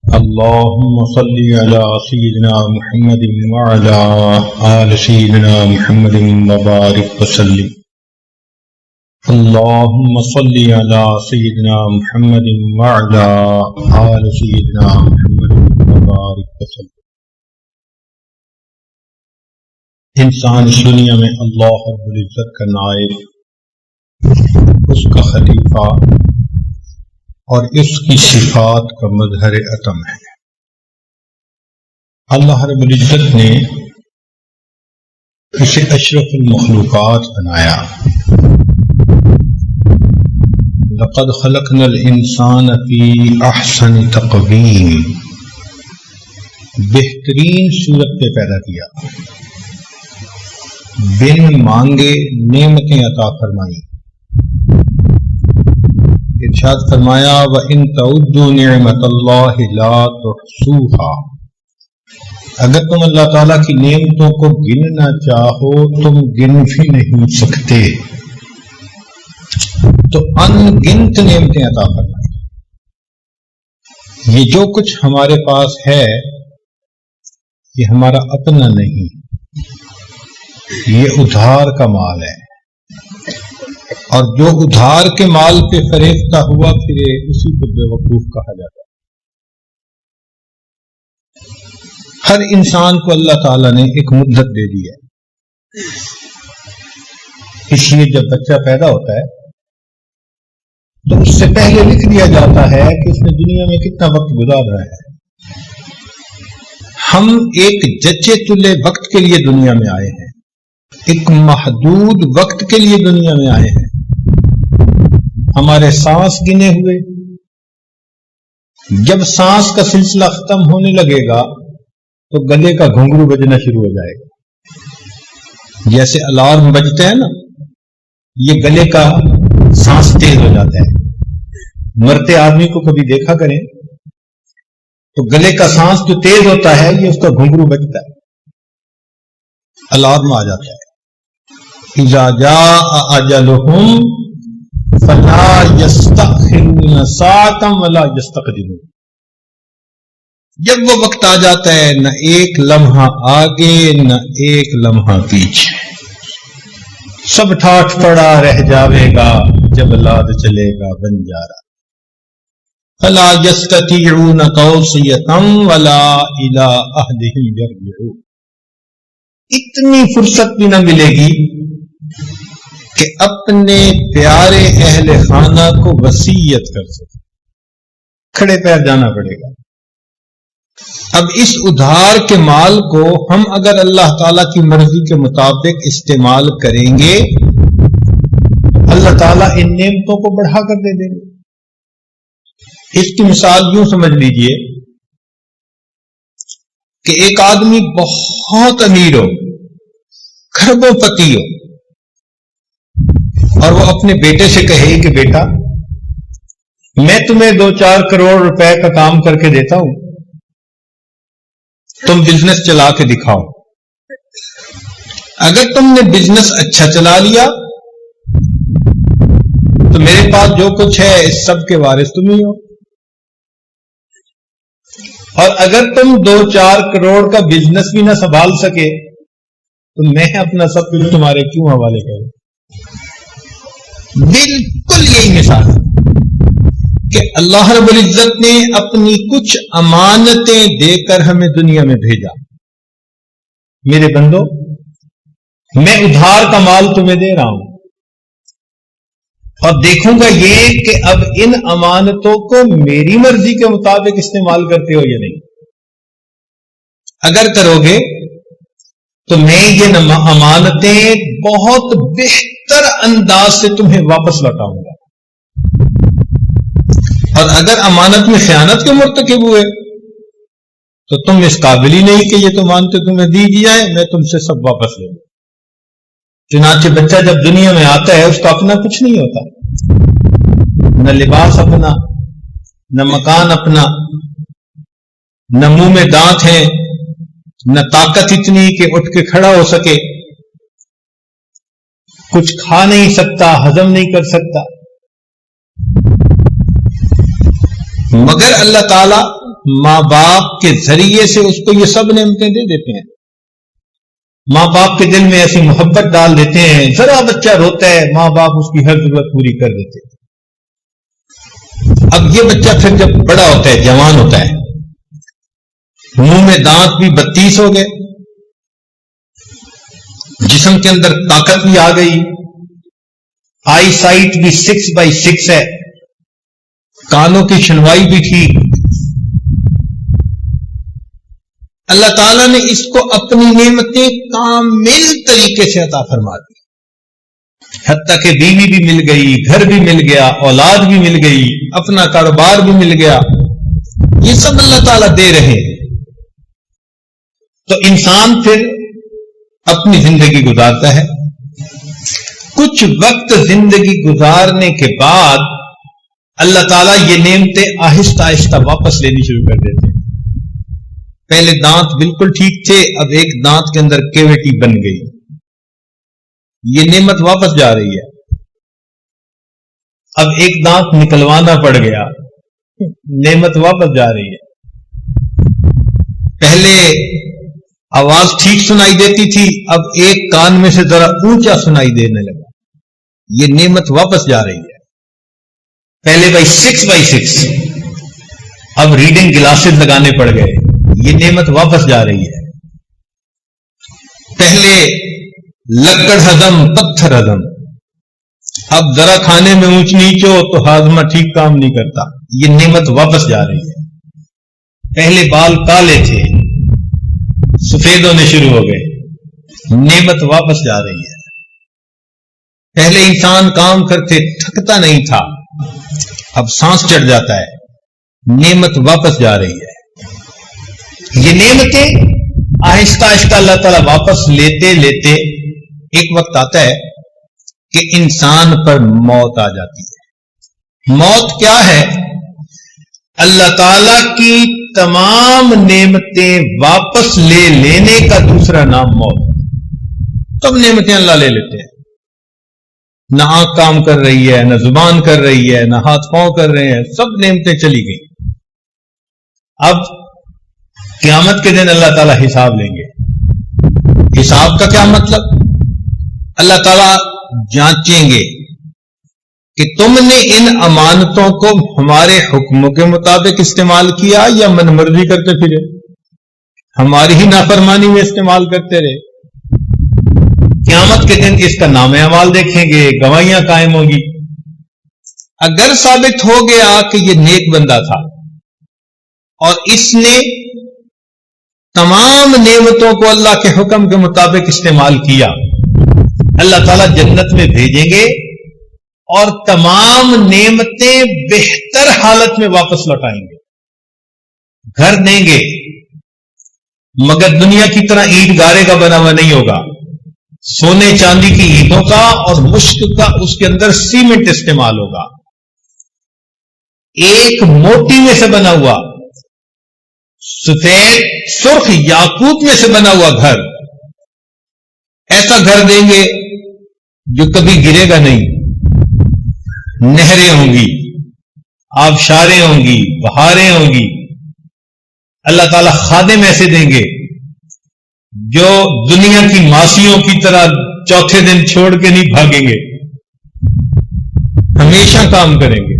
اللهم صل على سيدنا محمد وعلى آل سيدنا محمد وبارك وسلم. اللهم صل على سيدنا محمد وعلى آل سيدنا محمد وبارك وسلم. انسان اس دنیا میں اللہ رب العزت کا نائب، اس کا خلیفہ اور اس کی صفات کا مظہر عتم ہے. اللہ رب العزت نے اسے اشرف المخلوقات بنایا. لقد خلقنا الانسان فی احسن تقویم، بہترین صورت پہ پیدا کیا، بن مانگے نعمتیں عطا فرمائیں. ارشاد فرمایا وَإِن تَعُدُّوا نِعْمَةَ اللَّهِ لَا تُحْصُوهَا، اگر تم اللہ تعالیٰ کی نعمتوں کو گننا چاہو تم گن بھی نہیں سکتے. تو ان گنت نعمتیں عطا فرمائیں. یہ جو کچھ ہمارے پاس ہے یہ ہمارا اپنا نہیں، یہ ادھار کا مال ہے، اور جو ادھار کے مال پہ فریفتہ ہوا پھرے اسی کو بے وقوف کہا جاتا ہے. ہر انسان کو اللہ تعالیٰ نے ایک مدت دے دی ہے. اس لیے جب بچہ پیدا ہوتا ہے تو اس سے پہلے لکھ دیا جاتا ہے کہ اس نے دنیا میں کتنا وقت گزار رہا ہے. ہم ایک جچے تلے وقت کے لیے دنیا میں آئے ہیں، ایک محدود وقت کے لیے دنیا میں آئے ہیں. ہمارے سانس گنے ہوئے، جب سانس کا سلسلہ ختم ہونے لگے گا تو گلے کا گھنگرو بجنا شروع ہو جائے گا. جیسے الارم بجتے ہیں نا، یہ گلے کا سانس تیز ہو جاتا ہے. مرتے آدمی کو کبھی دیکھا کریں تو گلے کا سانس جو تیز ہوتا ہے یہ اس کا گھنگرو بجتا ہے، الارم آ جاتا ہے. اذا جاء اجلهم فلا يستأخرون ساعة ولا يستقدمون. جب وہ وقت آ جاتا ہے نہ ایک لمحہ آگے نہ ایک لمحہ پیچھے، سب ٹھاٹھ پڑا رہ جاوے گا جب لاد چلے گا بنجارا. فلا يستطيعون توصية ولا إلى أهلهم يرجعون. اتنی فرصت بھی نہ ملے گی کہ اپنے پیارے اہل خانہ کو وصیت کر سکے، کھڑے پیر جانا پڑے گا. اب اس ادھار کے مال کو ہم اگر اللہ تعالیٰ کی مرضی کے مطابق استعمال کریں گے اللہ تعالیٰ ان نعمتوں کو بڑھا کر دے دیں گے. اس کی مثال یوں سمجھ لیجئے کہ ایک آدمی بہت امیر ہو، کھربوں پتی ہو، اور وہ اپنے بیٹے سے کہے کہ بیٹا میں تمہیں 2-4 کروڑ روپے کا کام کر کے دیتا ہوں، تم بزنس چلا کے دکھاؤ. اگر تم نے بزنس اچھا چلا لیا تو میرے پاس جو کچھ ہے اس سب کے وارث تم ہی ہو، اور اگر تم 2-4 کروڑ کا بزنس بھی نہ سنبھال سکے تو میں اپنا سب کچھ تمہارے کیوں حوالے کروں. بالکل یہی مثال ہے کہ اللہ رب العزت نے اپنی کچھ امانتیں دے کر ہمیں دنیا میں بھیجا. میرے بندو میں ادھار کا مال تمہیں دے رہا ہوں اور دیکھوں گا یہ کہ اب ان امانتوں کو میری مرضی کے مطابق استعمال کرتے ہو یا نہیں. اگر کرو گے تو میں یہ امانتیں بہت بہتر انداز سے تمہیں واپس لوٹاؤں گا. اور اگر امانت میں خیانت کے مرتکب ہوئے تو تم اس قابل ہی نہیں کہ یہ تو امانتیں تمہیں دی جائے، میں تم سے سب واپس لوں گا. چنانچہ بچہ جب دنیا میں آتا ہے اس کا اپنا کچھ نہیں ہوتا، نہ لباس اپنا، نہ مکان اپنا، نہ منہ میں دانت ہیں، نہ طاقت اتنی کہ اٹھ کے کھڑا ہو سکے، کچھ کھا نہیں سکتا، ہضم نہیں کر سکتا. مگر اللہ تعالی ماں باپ کے ذریعے سے اس کو یہ سب نعمتیں دے دیتے ہیں. ماں باپ کے دل میں ایسی محبت ڈال دیتے ہیں، ذرا بچہ روتا ہے ماں باپ اس کی ہر ضرورت پوری کر دیتے ہیں. اب یہ بچہ پھر جب بڑا ہوتا ہے، جوان ہوتا ہے، منہ میں دانت بھی 32 ہو گئے، جسم کے اندر طاقت بھی آ گئی، آئی سائٹ بھی 6/6 ہے، کانوں کی سنوائی بھی ٹھیک. اللہ تعالیٰ نے اس کو اپنی نعمتیں کامل طریقے سے عطا فرما دی، حتیٰ کہ بیوی بھی مل گئی، گھر بھی مل گیا، اولاد بھی مل گئی، اپنا کاروبار بھی مل گیا. یہ سب اللہ تعالیٰ دے رہے ہیں. تو انسان پھر اپنی زندگی گزارتا ہے. کچھ وقت زندگی گزارنے کے بعد اللہ تعالیٰ یہ نعمتیں آہستہ آہستہ واپس لینی شروع کر دیتے ہیں. پہلے دانت بالکل ٹھیک تھے، اب ایک دانت کے اندر کیویٹی بن گئی، یہ نعمت واپس جا رہی ہے. اب ایک دانت نکلوانا پڑ گیا، نعمت واپس جا رہی ہے. پہلے آواز ٹھیک سنائی دیتی تھی، اب ایک کان میں سے ذرا اونچا سنائی دینے لگا، یہ نعمت واپس جا رہی ہے. پہلے بھائی 6/6، اب ریڈنگ گلاسز لگانے پڑ گئے، یہ نعمت واپس جا رہی ہے. پہلے لکڑ ہضم پتھر ہضم، اب ذرا کھانے میں اونچ نیچ ہو تو ہاضمہ ٹھیک کام نہیں کرتا، یہ نعمت واپس جا رہی ہے. پہلے بال کالے تھے، سفید ہونے شروع ہو گئے، نعمت واپس جا رہی ہے. پہلے انسان کام کرتے تھکتا نہیں تھا، اب سانس چڑھ جاتا ہے، نعمت واپس جا رہی ہے. یہ نعمتیں آہستہ آہستہ اللہ تعالیٰ واپس لیتے لیتے ایک وقت آتا ہے کہ انسان پر موت آ جاتی ہے. موت کیا ہے؟ اللہ تعالیٰ کی تمام نعمتیں واپس لے لینے کا دوسرا نام موت. سب نعمتیں اللہ لے لیتے ہیں، نہ آنکھ کام کر رہی ہے، نہ زبان کر رہی ہے، نہ ہاتھ پاؤں کر رہے ہیں، سب نعمتیں چلی گئی. اب قیامت کے دن اللہ تعالیٰ حساب لیں گے. حساب کا کیا مطلب؟ اللہ تعالیٰ جانچیں گے کہ تم نے ان امانتوں کو ہمارے حکموں کے مطابق استعمال کیا یا من مرضی کرتے پھرے، ہماری ہی نافرمانی میں استعمال کرتے رہے. قیامت کے دن اس کا نام اعمال دیکھیں گے، گواہیاں قائم ہوگی. اگر ثابت ہو گیا کہ یہ نیک بندہ تھا اور اس نے تمام نعمتوں کو اللہ کے حکم کے مطابق استعمال کیا، اللہ تعالیٰ جنت میں بھیجیں گے اور تمام نعمتیں بہتر حالت میں واپس لوٹائیں گے. گھر دیں گے مگر دنیا کی طرح اینٹ گارے کا بنا ہوا نہیں ہوگا، سونے چاندی کی اینٹوں کا اور مشک کا اس کے اندر سیمنٹ استعمال ہوگا. ایک موتی میں سے بنا ہوا، سفید سرخ یاقوت میں سے بنا ہوا گھر، ایسا گھر دیں گے جو کبھی گرے گا نہیں. نہریں ہوں گی، آبشاریں ہوں گی، بہاریں ہوں گی. اللہ تعالیٰ خادم ایسے دیں گے جو دنیا کی ماسیوں کی طرح چوتھے دن چھوڑ کے نہیں بھاگیں گے، ہمیشہ کام کریں گے.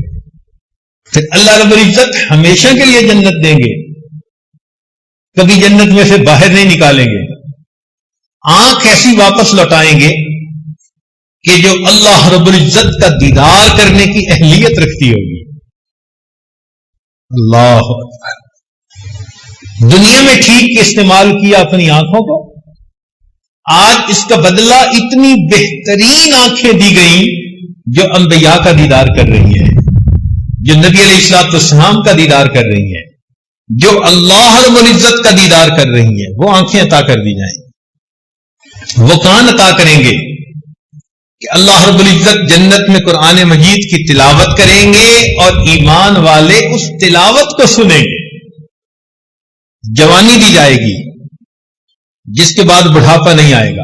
پھر اللہ رب العزت ہمیشہ کے لیے جنت دیں گے، کبھی جنت میں سے باہر نہیں نکالیں گے. آنکھ ایسی واپس لوٹائیں گے کہ جو اللہ رب العزت کا دیدار کرنے کی اہلیت رکھتی ہوگی. اللہ اکبر. دنیا میں ٹھیک استعمال کیا اپنی آنکھوں کو، آج اس کا بدلہ اتنی بہترین آنکھیں دی گئیں جو انبیاء کا دیدار کر رہی ہیں، جو نبی علیہ الصلوۃ والسلام کا دیدار کر رہی ہیں، جو اللہ رب العزت کا دیدار کر رہی ہیں. وہ آنکھیں عطا کر دی جائیں، وہ کان عطا کریں گے کہ اللہ رب العزت جنت میں قرآن مجید کی تلاوت کریں گے اور ایمان والے اس تلاوت کو سنیں گے. جوانی دی جائے گی جس کے بعد بڑھاپا نہیں آئے گا.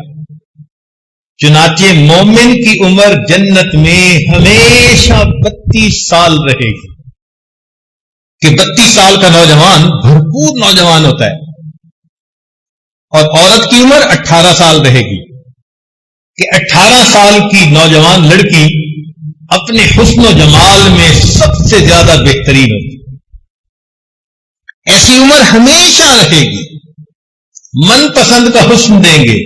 چنانچہ مومن کی عمر جنت میں ہمیشہ 32 سال رہے گی. کہ 32 سال کا نوجوان بھرپور نوجوان ہوتا ہے اور عورت کی عمر 18 سال رہے گی، کہ 18 سال کی نوجوان لڑکی اپنے حسن و جمال میں سب سے زیادہ بہترین ہوتی ہے۔ ایسی عمر ہمیشہ رہے گی، من پسند کا حسن دیں گے،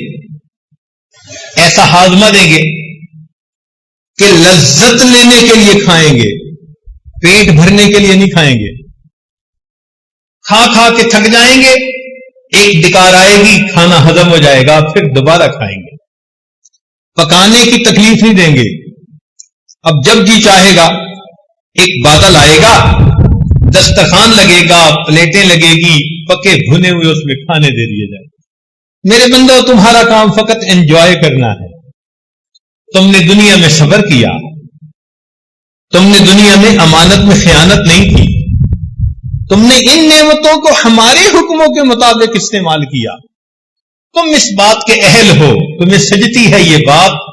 ایسا ہاضمہ دیں گے کہ لذت لینے کے لیے کھائیں گے، پیٹ بھرنے کے لیے نہیں کھائیں گے، کھا کھا کے تھک جائیں گے، ایک ڈکار آئے گی، کھانا ہضم ہو جائے گا، پھر دوبارہ کھائیں گے، پکانے کی تکلیف نہیں دیں گے۔ اب جب جی چاہے گا ایک بادل آئے گا، دسترخوان لگے گا، پلیٹیں لگے گی، پکے بھنے ہوئے اس میں کھانے دے دیے جائیں۔ میرے بندو، تمہارا کام فقط انجوائے کرنا ہے۔ تم نے دنیا میں صبر کیا، تم نے دنیا میں امانت میں خیانت نہیں کی، تم نے ان نعمتوں کو ہمارے حکموں کے مطابق استعمال کیا، تم اس بات کے اہل ہو، تمہیں سجتی ہے یہ بات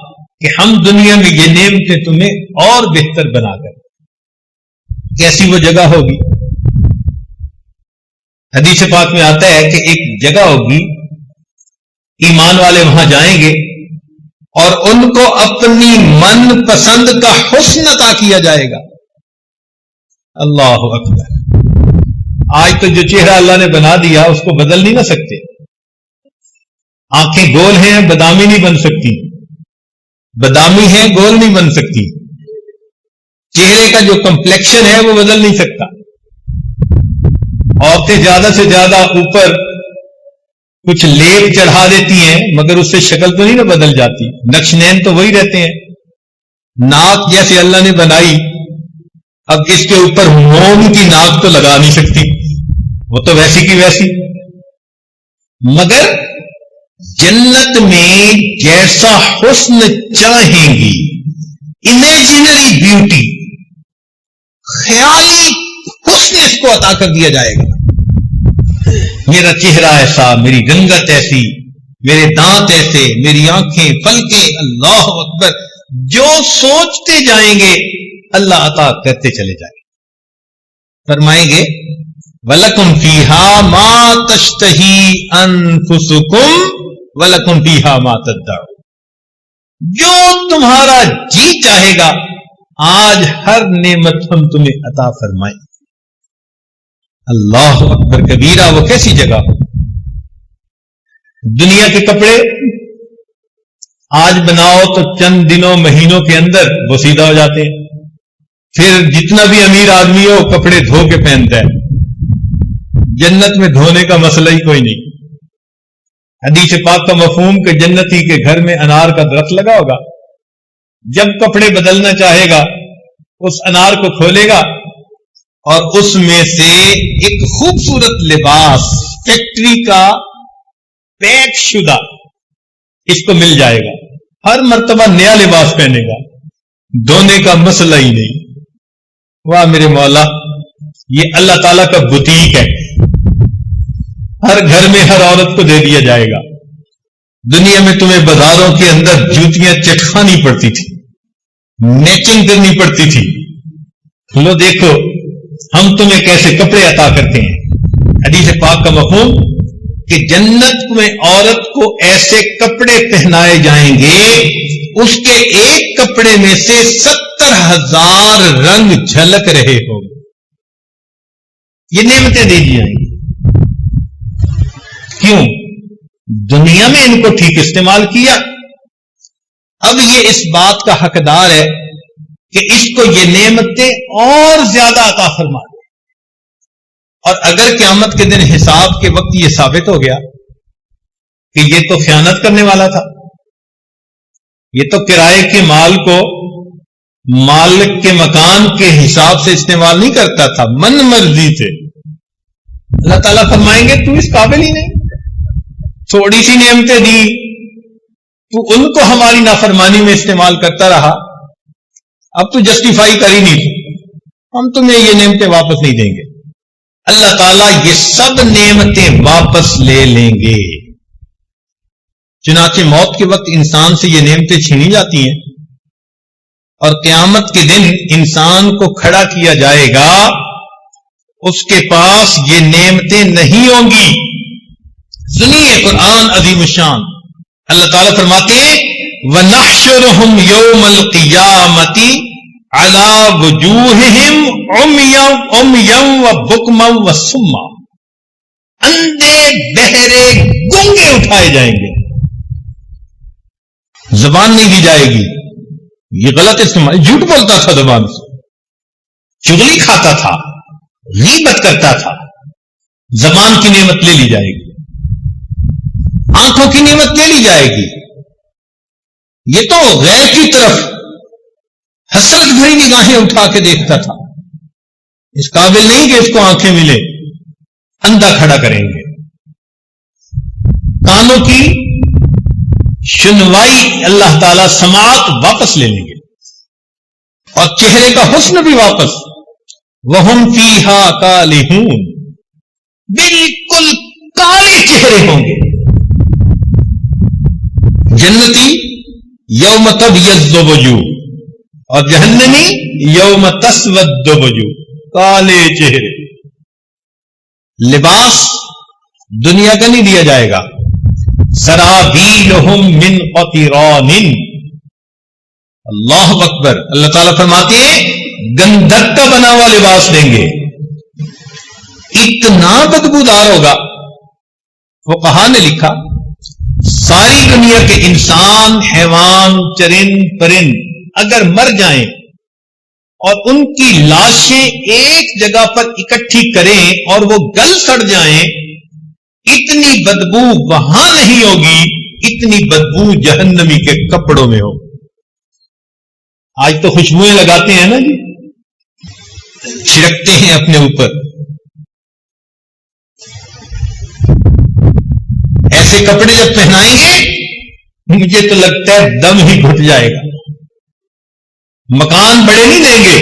کہ ہم دنیا میں یہ نعمتیں تمہیں اور بہتر بنا کر۔ کیسی وہ جگہ ہوگی؟ حدیث پاک میں آتا ہے کہ ایک جگہ ہوگی، ایمان والے وہاں جائیں گے اور ان کو اپنی من پسند کا حسن عطا کیا جائے گا۔ اللہ اکبر! آج تو جو چہرہ اللہ نے بنا دیا اس کو بدل نہیں نہ سکتے۔ آنکھیں گول ہیں، بادامی نہیں بن سکتی، بادامی ہیں، گول نہیں بن سکتی۔ چہرے کا جو کمپلیکشن ہے وہ بدل نہیں سکتا۔ عورتیں زیادہ سے زیادہ اوپر کچھ لیپ چڑھا دیتی ہیں، مگر اس سے شکل تو نہیں نہ بدل جاتی، نقش نین تو وہی رہتے ہیں۔ ناک جیسے اللہ نے بنائی، اب اس کے اوپر موم کی ناک تو لگا نہیں سکتی، وہ تو ویسی کی ویسی۔ مگر جنت میں جیسا حسن چاہیں گی، امیجنری بیوٹی، خیالی حسن اس کو عطا کر دیا جائے گا۔ میرا چہرہ ایسا، میری رنگت ایسی، میرے دانت ایسے، میری آنکھیں، پلکیں، اللہ اکبر، جو سوچتے جائیں گے اللہ عطا کرتے چلے جائیں گے۔ فرمائیں گے وَلَكُمْ فِيهَا مَا تَشْتَهِي أَنفُسُكُمْ وَلَكُمْ فِيهَا مَا تَدَّعُونَ، جو تمہارا جی چاہے گا آج ہر نعمت ہم تمہیں عطا فرمائیں۔ اللہ اکبر کبیرہ! وہ کیسی جگہ؟ دنیا کے کپڑے آج بناؤ تو چند دنوں مہینوں کے اندر بوسیدہ ہو جاتے ہیں، پھر جتنا بھی امیر آدمی ہو کپڑے دھو کے پہنتا ہے۔ جنت میں دھونے کا مسئلہ ہی کوئی نہیں۔ حدیث پاک کا مفہوم کہ جنتی کے گھر میں انار کا درخت لگا ہوگا، جب کپڑے بدلنا چاہے گا اس انار کو کھولے گا اور اس میں سے ایک خوبصورت لباس فیکٹری کا پیک شدہ اس کو مل جائے گا، ہر مرتبہ نیا لباس پہنے گا، دھونے کا مسئلہ ہی نہیں۔ واہ میرے مولا، یہ اللہ تعالیٰ کا بوتیک ہے، ہر گھر میں ہر عورت کو دے دیا جائے گا۔ دنیا میں تمہیں بازاروں کے اندر جوتیاں چٹکانی پڑتی تھی، میچنگ کرنی پڑتی تھی، لو دیکھو ہم تمہیں کیسے کپڑے عطا کرتے ہیں۔ حدیث پاک کا مفہوم کہ جنت میں عورت کو ایسے کپڑے پہنائے جائیں گے اس کے ایک کپڑے میں سے 70,000 رنگ جھلک رہے ہوں گے۔ یہ نعمتیں دے دی جائیں گی۔ کیوں؟ دنیا میں ان کو ٹھیک استعمال کیا، اب یہ اس بات کا حقدار ہے کہ اس کو یہ نعمتیں اور زیادہ عطا فرما دے۔ اور اگر قیامت کے دن حساب کے وقت یہ ثابت ہو گیا کہ یہ تو خیانت کرنے والا تھا، یہ تو کرائے کے مال کو مالک کے مکان کے حساب سے استعمال نہیں کرتا تھا، من مرضی سے، اللہ تعالیٰ فرمائیں گے تو اس قابل ہی نہیں، تھوڑی سی نعمتیں دی تو ان کو ہماری نافرمانی میں استعمال کرتا رہا، اب تو جسٹیفائی کر ہی نہیں تھی، ہم تمہیں یہ نعمتیں واپس نہیں دیں گے۔ اللہ تعالیٰ یہ سب نعمتیں واپس لے لیں گے۔ چنانچہ موت کے وقت انسان سے یہ نعمتیں چھینی جاتی ہیں اور قیامت کے دن انسان کو کھڑا کیا جائے گا اس کے پاس یہ نعمتیں نہیں ہوں گی. سنیے قرآن عظیم الشان، اللہ تعالیٰ فرماتے ہیں وَنَحْشُرُهُمْ يَوْمَ الْقِيَامَةِ عَلَى وُجُوهِهِمْ عُمْيًا وَبُكْمًا وَصُمًّا. اندھے بہرے گونگے اٹھائے جائیں گے، زبان نہیں دی جائے گی. یہ غلط استعمال، جھوٹ بولتا تھا، زبان سے چغلی کھاتا تھا، غیبت کرتا تھا. زبان کی نعمت لے لی جائے گی، آنکھوں کی نعمت لے لی جائے گی. یہ تو غیر کی طرف حسرت بھری نگاہیں اٹھا کے دیکھتا تھا، اس قابل نہیں کہ اس کو آنکھیں ملے، اندھا کھڑا کریں گے. کانوں کی سنوائی اللہ تعالی سماعت واپس لے لیں گے، اور چہرے کا حسن بھی واپس. وَهُمْ فِيهَا كَالِحُونَ، بالکل کالے چہرے ہوں گے. جنتی یوم تبیض وجوہ، اور جہنمی یوم تسود وجوہ، کالے چہرے. لباس دنیا کا نہیں دیا جائے گا. سرابیلہم من قطران، اللہ اکبر. اللہ تعالیٰ فرماتے ہیں گندھک کا بنا ہوا لباس دیں گے، اتنا بدبودار ہوگا. فقہا نے لکھا ساری دنیا کے انسان، حیوان، چرند پرند اگر مر جائیں اور ان کی لاشیں ایک جگہ پر اکٹھی کریں اور وہ گل سڑ جائیں، اتنی بدبو وہاں نہیں ہوگی، اتنی بدبو جہنمی کے کپڑوں میں ہو. آج تو خوشبوئیں لگاتے ہیں نا جی، چھڑکتے ہیں اپنے اوپر. ایسے کپڑے جب پہنائیں گے مجھے تو لگتا ہے دم ہی گھٹ جائے گا. مکان بڑے نہیں دیں گے،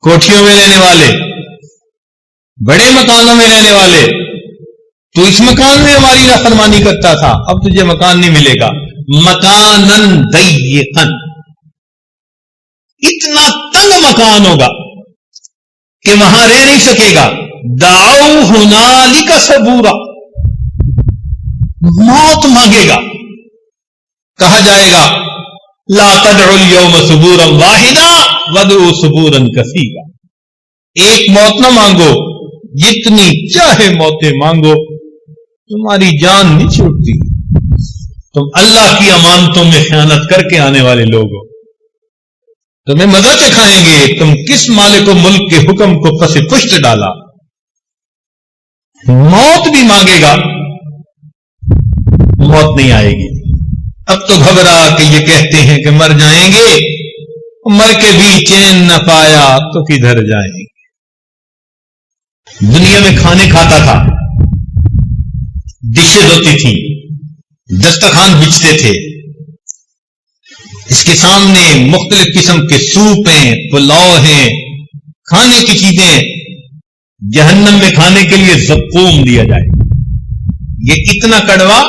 کوٹھیوں میں رہنے والے، بڑے مکانوں میں رہنے والے. تو اس مکان میں ہماری نافرمانی کرتا تھا، اب تجھے مکان نہیں ملے گا. مکانن ضیقن، اتنا تنگ مکان ہوگا کہ وہاں رہ نہیں سکے گا. دعوا ہنالک ثبورا، موت مانگے گا. کہا جائے گا لا تدعوا اليوم ثبورا واحدا وادعوا ثبورا کثیرا. ایک موت نہ مانگو، جتنی چاہے موتیں مانگو، تمہاری جان نہیں چھوٹتی. تم اللہ کی امانتوں میں خیانت کر کے آنے والے لوگ ہو، تمہیں مزہ چکھائیں گے. تم کس مالک و ملک کے حکم کو پس پشت ڈالا. موت بھی مانگے گا، موت نہیں آئے گی. اب تو گھبرا کہ یہ کہتے ہیں کہ مر جائیں گے، مر کے بھی چین نہ پایا تو کدھر جائیں گے. دنیا میں کھانے کھاتا تھا، ڈشز ہوتی تھی، دسترخوان بچتے تھے، اس کے سامنے مختلف قسم کے سوپ ہیں، پلاؤ ہیں، کھانے کی چیزیں. جہنم میں کھانے کے لیے زقوم دیا جائے. یہ اتنا کڑوا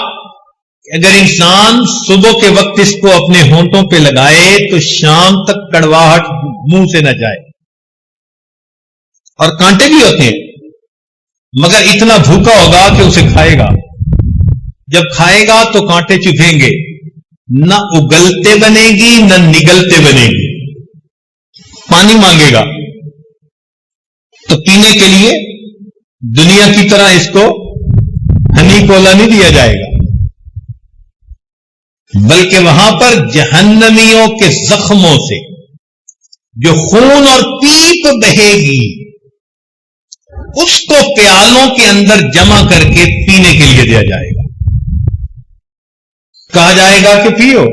کہ اگر انسان صبح کے وقت اس کو اپنے ہونٹوں پہ لگائے تو شام تک کڑواہٹ منہ سے نہ جائے. اور کانٹے بھی ہوتے ہیں، مگر اتنا بھوکا ہوگا کہ اسے کھائے گا. جب کھائے گا تو کانٹے چبھیں گے، نہ اگلتے بنے گی نہ نگلتے بنے گی. پانی مانگے گا تو پینے کے لیے دنیا کی طرح اس کو ہنی کولا نہیں دیا جائے گا، بلکہ وہاں پر جہنمیوں کے زخموں سے جو خون اور پیپ بہے گی اس کو پیالوں کے اندر جمع کر کے پینے کے لیے دیا جائے گا. کہا جائے گا کہ پیو.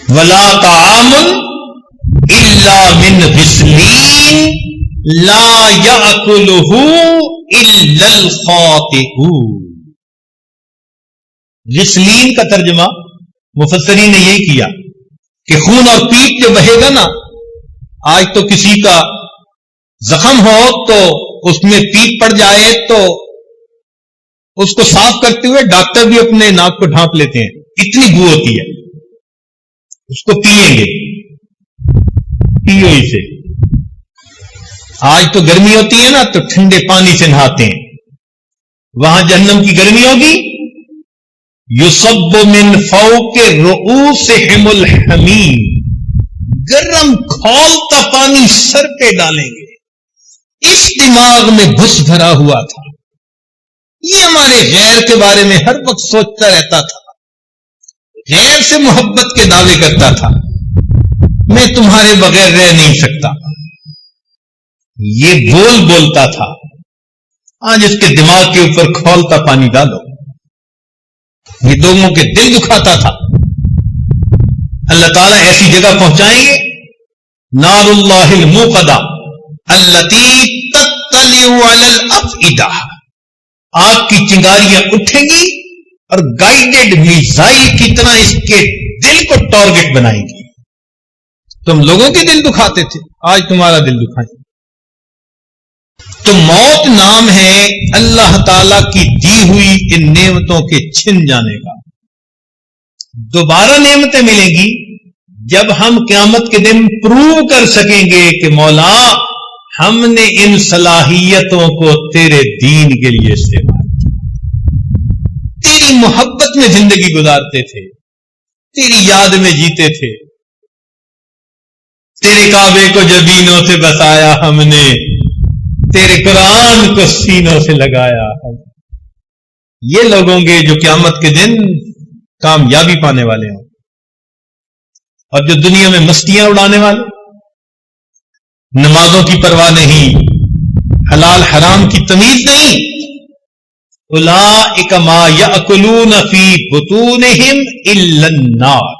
ولا طعام الا من غسلین لا یاکلہ الا الخاطئون. غسلین کا ترجمہ مفسرین نے یہی کیا کہ خون اور پیپ جو بہے گا نا، آج تو کسی کا زخم ہو تو اس میں پیپ پڑ جائے تو اس کو صاف کرتے ہوئے ڈاکٹر بھی اپنے ناک کو ڈھانپ لیتے ہیں، اتنی بو ہوتی ہے. اس کو پیئیں گے، پیو اسے. آج تو گرمی ہوتی ہے نا تو ٹھنڈے پانی سے نہاتے ہیں، وہاں جہنم کی گرمی ہوگی، یصب من فوق رؤوسہم الحمیم، گرم کھولتا پانی سر پہ ڈالیں گے۔ اس دماغ میں گھس بھرا ہوا تھا، یہ ہمارے غیر کے بارے میں ہر وقت سوچتا رہتا تھا، غیر سے محبت کے دعوے کرتا تھا، میں تمہارے بغیر رہ نہیں سکتا، یہ بولتا تھا۔ آج اس کے دماغ کے اوپر کھولتا پانی ڈالو، یہ لوگوں کے دل دکھاتا تھا۔ اللہ تعالیٰ ایسی جگہ پہنچائیں گے، نار اللہ الموقدہ التی تطلع علی الافئدہ، آگ کی چنگاریاں اٹھیں گی اور گائیڈڈ میزائل کی طرح اس کے دل کو ٹارگٹ بنائیں گی۔ تم لوگوں کے دل دکھاتے تھے، آج تمہارا دل دکھائیں۔ تو موت نام ہے اللہ تعالی کی دی ہوئی ان نعمتوں کے چھن جانے کا۔ دوبارہ نعمتیں ملیں گی جب ہم قیامت کے دن پروو کر سکیں گے کہ مولا ہم نے ان صلاحیتوں کو تیرے دین کے لیے استعمال کیا، تیری محبت میں زندگی گزارتے تھے، تیری یاد میں جیتے تھے، تیرے کعبے کو جبینوں سے بسایا ہم نے، تیرے قرآن کو سینوں سے لگایا ہم۔ یہ لوگ ہوں گے جو قیامت کے دن کامیابی پانے والے ہوں، اور جو دنیا میں مستیاں اڑانے والے، نمازوں کی پرواہ نہیں، حلال حرام کی تمیز نہیں، اولئک ما یأکلون فی بطونہم الا النار۔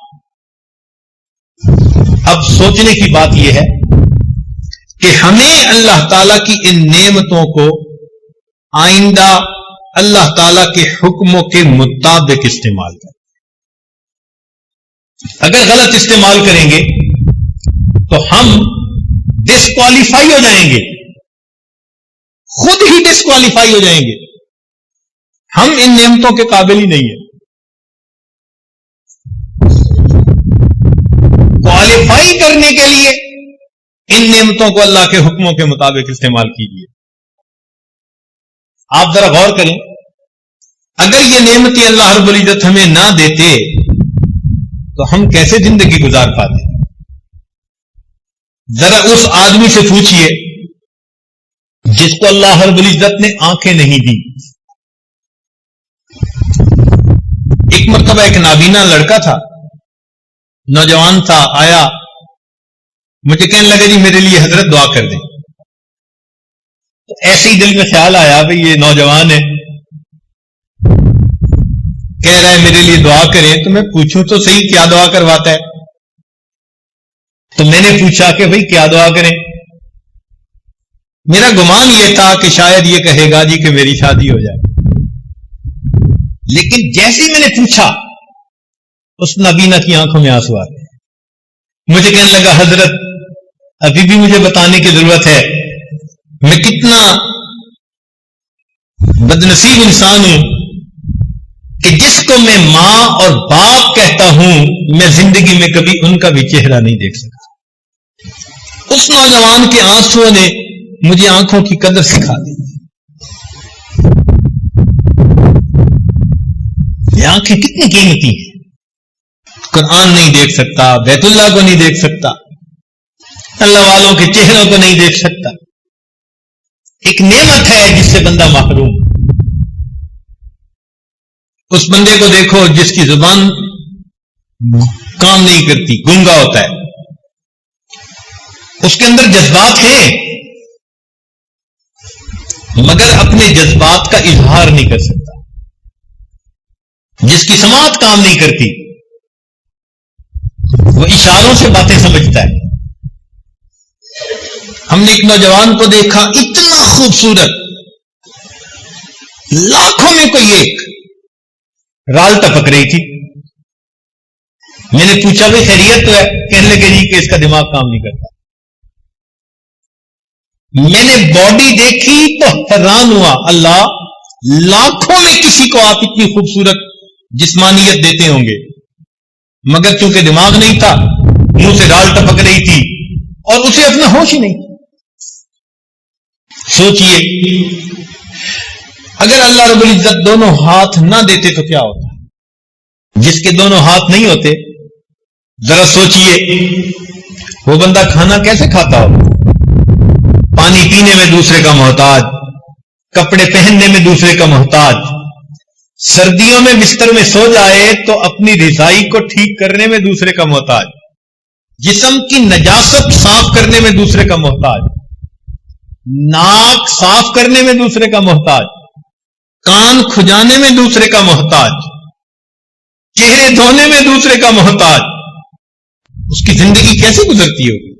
اب سوچنے کی بات یہ ہے کہ ہمیں اللہ تعالی کی ان نعمتوں کو آئندہ اللہ تعالی کے حکموں کے مطابق استعمال کریں۔ اگر غلط استعمال کریں گے تو ہم ڈسکوالیفائی ہو جائیں گے، خود ہی ڈسکوالیفائی ہو جائیں گے، ہم ان نعمتوں کے قابل ہی نہیں ہیں۔ کوالیفائی کرنے کے لیے ان نعمتوں کو اللہ کے حکموں کے مطابق استعمال کیجیے۔ آپ ذرا غور کریں، اگر یہ نعمتیں اللہ رب العزت ہمیں نہ دیتے تو ہم کیسے زندگی گزار پاتے؟ ذرا اس آدمی سے پوچھئے جس کو اللہ رب العزت نے آنکھیں نہیں دی۔ ایک مرتبہ ایک نابینا لڑکا تھا، نوجوان تھا، آیا مجھے کہنے لگا جی میرے لیے حضرت دعا کر دیں۔ تو ایسے ہی دل میں خیال آیا بھئی یہ نوجوان ہے، کہہ رہا ہے میرے لیے دعا کریں، تو میں پوچھوں تو صحیح کیا دعا کرواتا ہے۔ تو میں نے پوچھا کہ بھئی کیا دعا کریں؟ میرا گمان یہ تھا کہ شاید یہ کہے گا جی کہ میری شادی ہو جائے، لیکن جیسے ہی میں نے پوچھا اس نابینا کی آنکھوں میں آنسو آ گئے۔ مجھے کہنے لگا حضرت ابھی بھی مجھے بتانے کی ضرورت ہے، میں کتنا بدنصیب انسان ہوں کہ جس کو میں ماں اور باپ کہتا ہوں میں زندگی میں کبھی ان کا بھی چہرہ نہیں دیکھ سکا۔ اس نوجوان کے آنسوؤں نے مجھے آنکھوں کی قدر سکھا دی۔ یہ آنکھیں کتنی قیمتی ہیں، قرآن نہیں دیکھ سکتا، بیت اللہ کو نہیں دیکھ سکتا، اللہ والوں کے چہروں کو نہیں دیکھ سکتا۔ ایک نعمت ہے جس سے بندہ محروم۔ اس بندے کو دیکھو جس کی زبان کام نہیں کرتی، گونگا ہوتا ہے، اس کے اندر جذبات ہیں مگر اپنے جذبات کا اظہار نہیں کر سکتا، جس کی سماعت کام نہیں کرتی، وہ اشاروں سے باتیں سمجھتا ہے۔ ہم نے ایک نوجوان کو دیکھا اتنا خوبصورت، لاکھوں میں کوئی ایک رال ٹپک رہی تھی۔ میں نے پوچھا بھائی خیریت تو ہے؟ کہنے لگے جی کہ اس کا دماغ کام نہیں کرتا۔ میں نے باڈی دیکھی تو حیران ہوا، اللہ لاکھوں میں کسی کو آپ اتنی خوبصورت جسمانیت دیتے ہوں گے، مگر چونکہ دماغ نہیں تھا، منہ سے رال ٹپک رہی تھی اور اسے اپنا ہوش ہی نہیں تھا۔ سوچئے اگر اللہ رب العزت دونوں ہاتھ نہ دیتے تو کیا ہوتا؟ جس کے دونوں ہاتھ نہیں ہوتے، ذرا سوچئے وہ بندہ کھانا کیسے کھاتا ہو؟ پانی پینے میں دوسرے کا محتاج، کپڑے پہننے میں دوسرے کا محتاج، سردیوں میں بستر میں سو جائے تو اپنی رضائی کو ٹھیک کرنے میں دوسرے کا محتاج، جسم کی نجاست صاف کرنے میں دوسرے کا محتاج، ناک صاف کرنے میں دوسرے کا محتاج، کان کھجانے میں دوسرے کا محتاج، چہرے دھونے میں دوسرے کا محتاج، اس کی زندگی کیسے گزرتی ہوگی؟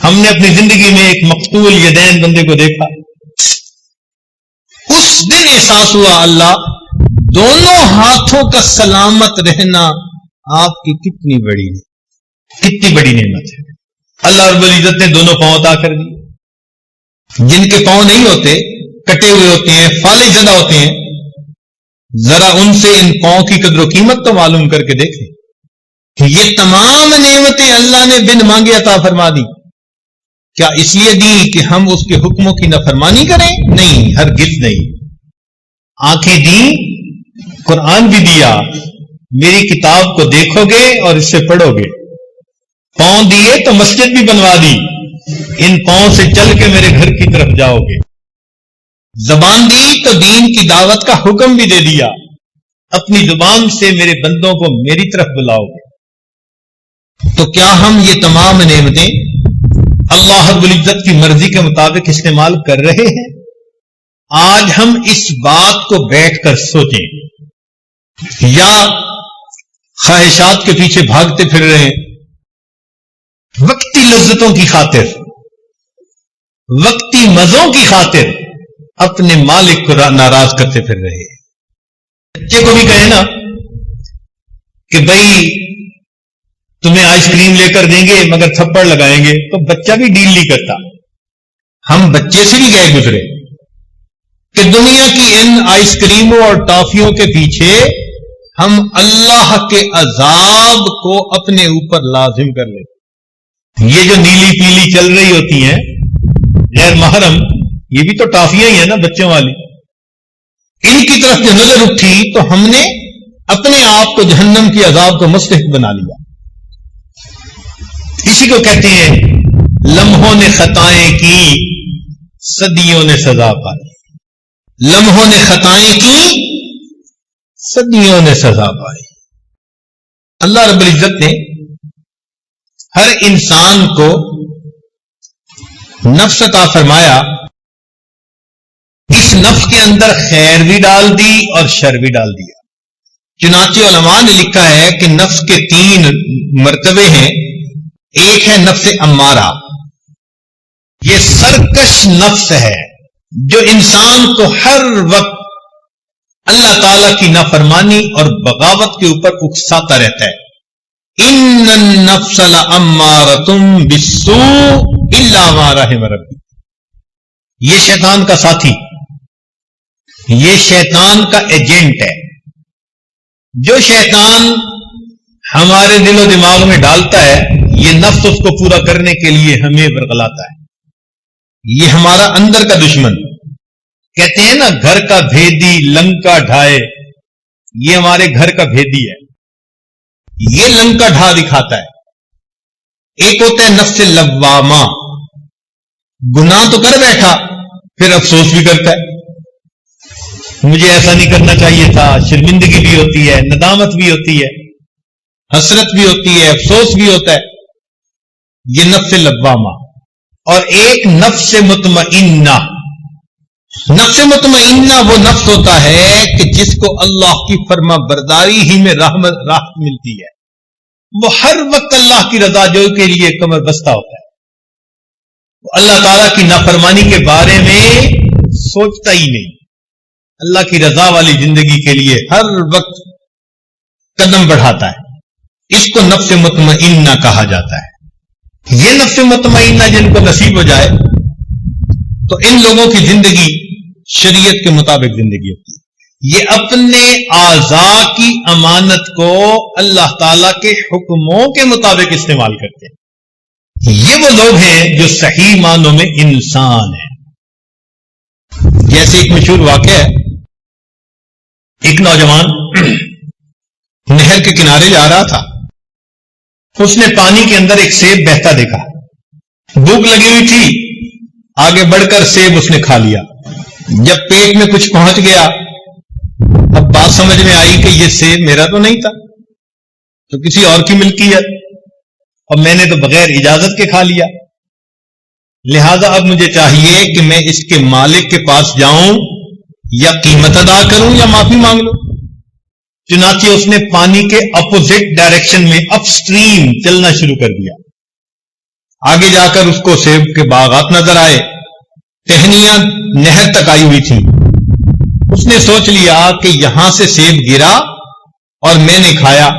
ہم نے اپنی زندگی میں ایک مقتول یدین بندے کو دیکھا، اس دن احساس ہوا اللہ دونوں ہاتھوں کا سلامت رہنا آپ کی کتنی بڑی نعمت ہے۔ اللہ رب العزت نے دونوں پاؤں عطا کر دی۔ جن کے پاؤں نہیں ہوتے، کٹے ہوئے ہوتے ہیں، فالج زدہ ہوتے ہیں، ذرا ان سے ان پاؤں کی قدر و قیمت تو معلوم کر کے دیکھیں کہ یہ تمام نعمتیں اللہ نے بن مانگے عطا فرما دی۔ کیا اس لیے دی کہ ہم اس کے حکموں کی نافرمانی کریں؟ نہیں، ہرگز نہیں۔ آنکھیں دی، قرآن بھی دیا، میری کتاب کو دیکھو گے اور اس سے پڑھو گے۔ پاؤں دیے تو مسجد بھی بنوا دی، ان پاؤں سے چل کے میرے گھر کی طرف جاؤ گے۔ زبان دی تو دین کی دعوت کا حکم بھی دے دیا، اپنی زبان سے میرے بندوں کو میری طرف بلاؤ گے۔ تو کیا ہم یہ تمام نعمتیں اللہ رب العزت کی مرضی کے مطابق استعمال کر رہے ہیں؟ آج ہم اس بات کو بیٹھ کر سوچیں، یا خواہشات کے پیچھے بھاگتے پھر رہے ہیں، وقتی لذتوں کی خاطر، وقتی مزوں کی خاطر اپنے مالک کو ناراض کرتے پھر رہے ہیں۔ بچے کو بھی کہیں نا کہ بھائی تمہیں آئس کریم لے کر دیں گے مگر تھپڑ لگائیں گے، تو بچہ بھی ڈیل نہیں کرتا۔ ہم بچے سے بھی گئے گزرے کہ دنیا کی ان آئس کریموں اور ٹافیوں کے پیچھے ہم اللہ کے عذاب کو اپنے اوپر لازم کر لیتے۔ یہ جو نیلی پیلی چل رہی ہوتی ہیں غیر محرم، یہ بھی تو ٹافیاں ہی ہیں نا بچوں والی، ان کی طرف جو نظر اٹھی تو ہم نے اپنے آپ کو جہنم کی عذاب کو مستحق بنا لیا۔ اسی کو کہتے ہیں لمحوں نے خطائیں کی، صدیوں نے سزا پائی۔ لمحوں نے خطائیں کی، صدیوں نے سزا پائی۔ اللہ رب العزت نے ہر انسان کو نفس عطا فرمایا، اس نفس کے اندر خیر بھی ڈال دی اور شر بھی ڈال دیا۔ چنانچہ علماء نے لکھا ہے کہ نفس کے 3 مرتبے ہیں۔ ایک ہے نفس امارہ، یہ سرکش نفس ہے جو انسان کو ہر وقت اللہ تعالی کی نافرمانی اور بغاوت کے اوپر اکساتا رہتا ہے۔ ان النفس لامارۃ بالسوء الا ما رحم ربی، یہ شیطان کا ساتھی، یہ شیطان کا ایجنٹ ہے۔ جو شیطان ہمارے دل و دماغ میں ڈالتا ہے، یہ نفس اس کو پورا کرنے کے لیے ہمیں ورغلاتا ہے۔ یہ ہمارا اندر کا دشمن، کہتے ہیں نا گھر کا بھیدی لنکا ڈھائے، یہ ہمارے گھر کا بھیدی ہے، یہ لنکا ڈھا دکھاتا ہے۔ ایک ہوتا ہے نفس لوامہ، گناہ تو کر بیٹھا پھر افسوس بھی کرتا ہے، مجھے ایسا نہیں کرنا چاہیے تھا، شرمندگی بھی ہوتی ہے، ندامت بھی ہوتی ہے، حسرت بھی ہوتی ہے، افسوس بھی ہوتا ہے، یہ نفس لوامہ۔ اور ایک نفس مطمئنہ، نفس مطمئنہ وہ نفس ہوتا ہے کہ جس کو اللہ کی فرما برداری ہی میں راحت ملتی ہے، وہ ہر وقت اللہ کی رضا جو کے لیے کمر بستہ ہوتا ہے، وہ اللہ تعالیٰ کی نافرمانی کے بارے میں سوچتا ہی نہیں، اللہ کی رضا والی زندگی کے لیے ہر وقت قدم بڑھاتا ہے۔ اس کو نفس مطمئنہ کہا جاتا ہے۔ یہ نفس مطمئنہ جن کو نصیب ہو جائے تو ان لوگوں کی زندگی شریعت کے مطابق زندگی ہوتی ہے۔ یہ اپنے اعضاء کی امانت کو اللہ تعالی کے حکموں کے مطابق استعمال کرتے ہیں۔ یہ وہ لوگ ہیں جو صحیح معنوں میں انسان ہیں۔ جیسے ایک مشہور واقعہ ہے، ایک نوجوان نہر کے کنارے جا رہا تھا، اس نے پانی کے اندر ایک سیب بہتا دیکھا، بھوک لگی ہوئی تھی، آگے بڑھ کر سیب اس نے کھا لیا۔ جب پیٹ میں کچھ پہنچ گیا، اب بات سمجھ میں آئی کہ یہ سیب میرا تو نہیں تھا، تو کسی اور کی ملکیت، اور میں نے تو بغیر اجازت کے کھا لیا، لہذا اب مجھے چاہیے کہ میں اس کے مالک کے پاس جاؤں، یا قیمت ادا کروں یا معافی مانگ لوں۔ چنانچہ اس نے پانی کے اپوزٹ ڈائریکشن میں اپ سٹریم چلنا شروع کر دیا۔ آگے جا کر اس کو سیب کے باغات نظر آئے، ٹہنیاں نہر تک آئی ہوئی تھی۔ اس نے سوچ لیا کہ یہاں سے سیب گرا اور میں نے کھایا۔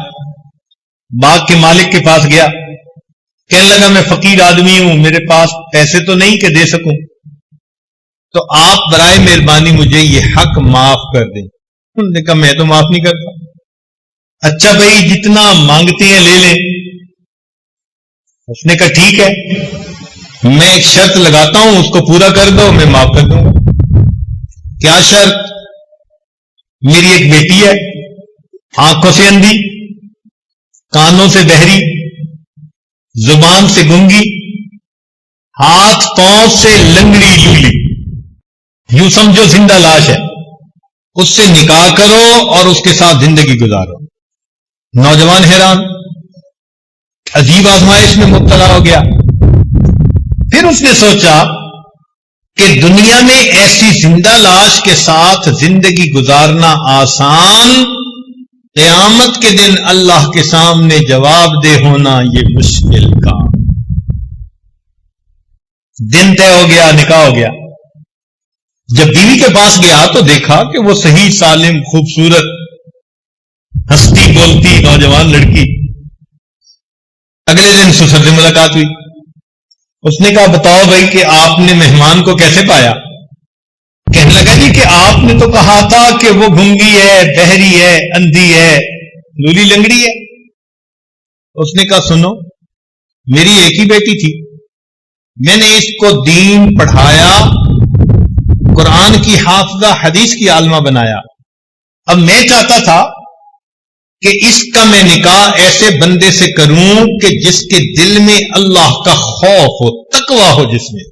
باغ کے مالک کے پاس گیا، کہنے لگا میں فقیر آدمی ہوں، میرے پاس پیسے تو نہیں کہ دے سکوں، تو آپ برائے مہربانی مجھے یہ حق معاف کر دیں۔ انہوں نے کہا میں تو معاف نہیں کرتا۔ اچھا بھائی جتنا مانگتے ہیں لے لیں۔ اس نے کہا ٹھیک ہے، میں ایک شرط لگاتا ہوں، اس کو پورا کر دو، میں معاف کر دوں گا۔ کیا شرط؟ میری ایک بیٹی ہے، آنکھوں سے اندھی، کانوں سے بہری، زبان سے گنگی، ہاتھ پاؤں سے لنگڑی لولی، یوں سمجھو زندہ لاش ہے، اس سے نکاح کرو اور اس کے ساتھ زندگی گزارو۔ نوجوان حیران، عجیب آزمائش میں مبتلا ہو گیا۔ پھر اس نے سوچا کہ دنیا میں ایسی زندہ لاش کے ساتھ زندگی گزارنا آسان، قیامت کے دن اللہ کے سامنے جواب دہ ہونا یہ مشکل کام۔ دن طے ہو گیا، نکاح ہو گیا۔ جب بیوی کے پاس گیا تو دیکھا کہ وہ صحیح سالم خوبصورت ہنستی بولتی نوجوان لڑکی۔ اگلے دن سسر سے ملاقات ہوئی۔ اس نے کہا بتاؤ بھائی کہ آپ نے مہمان کو کیسے پایا؟ کہنے لگا جی کہ آپ نے تو کہا تھا کہ وہ گنگی ہے، بہری ہے، اندھی ہے، لولی لنگڑی ہے۔ اس نے کہا سنو، میری ایک ہی بیٹی تھی، میں نے اس کو دین پڑھایا، قرآن کی حافظہ، حدیث کی عالمہ بنایا۔ اب میں چاہتا تھا کہ اس کا میں نکاح ایسے بندے سے کروں کہ جس کے دل میں اللہ کا خوف ہو، تقویٰ ہو جس میں۔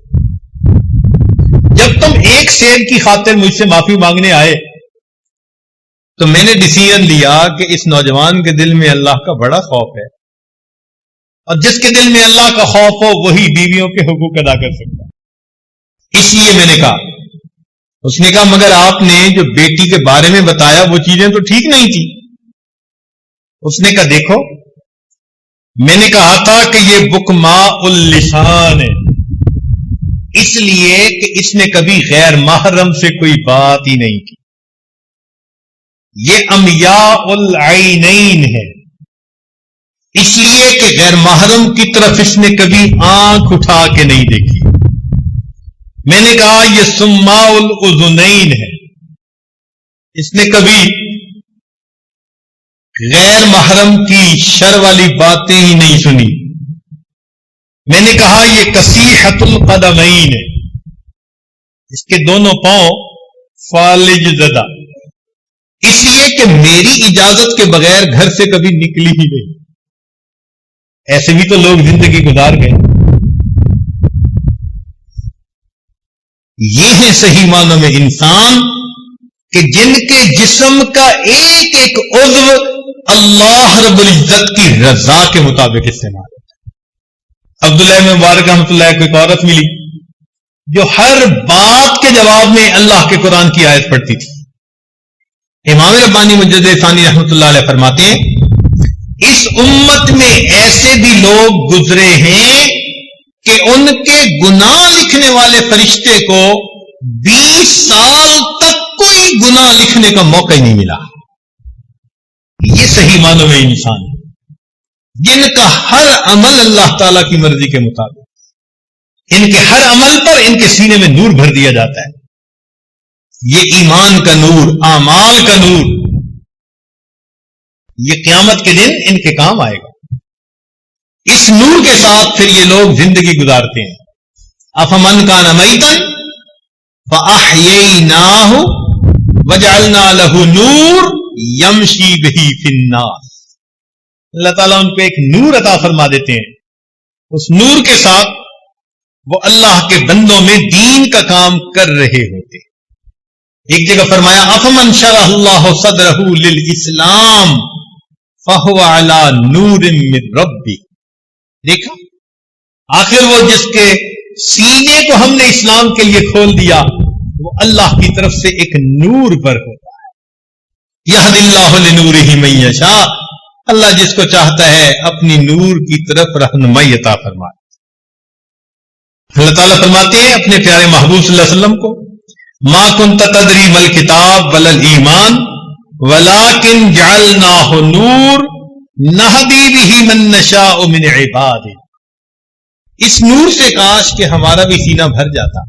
جب تم ایک سیب کی خاطر مجھ سے معافی مانگنے آئے تو میں نے ڈیسیژن لیا کہ اس نوجوان کے دل میں اللہ کا بڑا خوف ہے، اور جس کے دل میں اللہ کا خوف ہو وہی بیویوں کے حقوق ادا کر سکتا ہے۔ اس لیے میں نے کہا، اس نے کہا مگر آپ نے جو بیٹی کے بارے میں بتایا وہ چیزیں تو ٹھیک نہیں تھی۔ اس نے کہا دیکھو، میں نے کہا تھا کہ یہ بکماء اللسان ہے، اس لیے کہ اس نے کبھی غیر محرم سے کوئی بات ہی نہیں کی۔ یہ امیاء العینین ہے، اس لیے کہ غیر محرم کی طرف اس نے کبھی آنکھ اٹھا کے نہیں دیکھی۔ میں نے کہا یہ سماء الاذنین ہے، اس نے کبھی غیر محرم کی شر والی باتیں ہی نہیں سنی۔ میں نے کہا یہ کسیحۃ القدمین ہے، اس کے دونوں پاؤں فالج زدہ، اس لیے کہ میری اجازت کے بغیر گھر سے کبھی نکلی ہی نہیں۔ ایسے بھی تو لوگ زندگی گزار گئے۔ یہ ہے صحیح معنوں میں انسان کہ جن کے جسم کا ایک ایک عضو اللہ رب العزت کی رضا کے مطابق استعمال ہوتا ہے۔ عبداللہ مبارک رحمۃ اللہ کو ایک عورت ملی جو ہر بات کے جواب میں اللہ کے قرآن کی آیت پڑھتی تھی۔ امام ربانی مجدد ثانی رحمۃ اللہ علیہ فرماتے ہیں اس امت میں ایسے بھی لوگ گزرے ہیں کہ ان کے گناہ لکھنے والے فرشتے کو 20 سال تک کوئی گناہ لکھنے کا موقع ہی نہیں ملا۔ یہ صحیح معنوں میں انسان ہے جن کا ہر عمل اللہ تعالی کی مرضی کے مطابق، ان کے ہر عمل پر ان کے سینے میں نور بھر دیا جاتا ہے۔ یہ ایمان کا نور، اعمال کا نور، یہ قیامت کے دن ان کے کام آئے گا۔ اس نور کے ساتھ پھر یہ لوگ زندگی گزارتے ہیں۔ افمن کان میتا فَأَحْيَيْنَاهُ وَجَعَلْنَا لَهُ نُورًا يَمْشِي بِهِ فِي النَّاسِ. اللہ تعالیٰ ان کو ایک نور عطا فرما دیتے ہیں، اس نور کے ساتھ وہ اللہ کے بندوں میں دین کا کام کر رہے ہوتے. ایک جگہ فرمایا أَفَمَنْ شَرَحَ اللَّهُ صَدْرَهُ لِلْإِسْلَامِ فَهُوَ عَلَى نُورٍ مِّن رَبِّهِ. دیکھا، آخر وہ جس کے سینے کو ہم نے اسلام کے لیے کھول دیا وہ اللہ کی طرف سے ایک نور پر ہوتا ہے. یہدی اللہ لنورہ من یشاء، اللہ جس کو چاہتا ہے اپنی نور کی طرف رہنمائی عطا فرمائے. اللہ تعالیٰ فرماتے ہیں اپنے پیارے محبوب صلی اللہ علیہ وسلم کو، ما کنت تدری ما الکتاب ولا الایمان ولکن جعلناہ نور نہدی بہ من نشاء من عبادہ. اس نور سے کاش کہ ہمارا بھی سینہ بھر جاتا.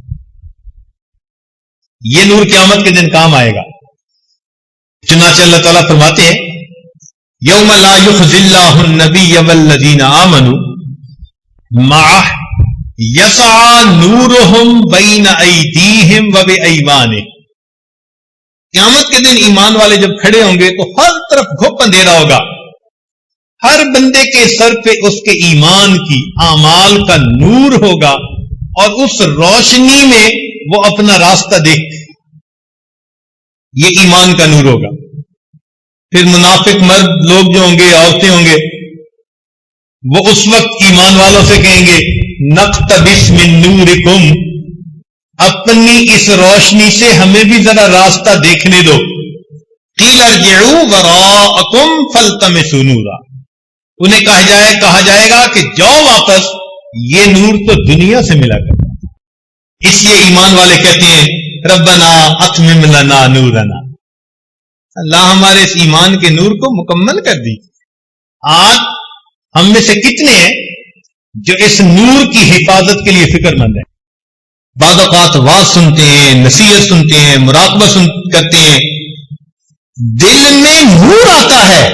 یہ نور قیامت کے دن کام آئے گا. چنانچہ اللہ تعالیٰ فرماتے ہیں یوم لا یخزی اللہ النبی والذین آمنوا معہ یسعی نورہم بین ایدیہم وبایمانہم. قیامت کے دن ایمان والے جب کھڑے ہوں گے تو ہر طرف گھپ اندھیرا ہوگا، ہر بندے کے سر پہ اس کے ایمان کی اعمال کا نور ہوگا اور اس روشنی میں وہ اپنا راستہ دیکھ. یہ ایمان کا نور ہوگا. پھر منافق مرد لوگ جو ہوں گے، عورتیں ہوں گے، وہ اس وقت ایمان والوں سے کہیں گے نقتبس من نورکم، اپنی اس روشنی سے ہمیں بھی ذرا راستہ دیکھنے دو. قیل ارجعوا وراءکم فالتمسوا نورا، انہیں کہا جائے گا کہ جاؤ واپس، یہ نور تو دنیا سے ملا کرتا. اس لیے ایمان والے کہتے ہیں ربنا اتمم لنا نورنا، اللہ ہمارے اس ایمان کے نور کو مکمل کر دی. آج ہم میں سے کتنے ہیں جو اس نور کی حفاظت کے لیے فکر مند ہیں؟ بعض اوقات واز سنتے ہیں، نصیحت سنتے ہیں، مراقبہ کرتے ہیں، دل میں نور آتا ہے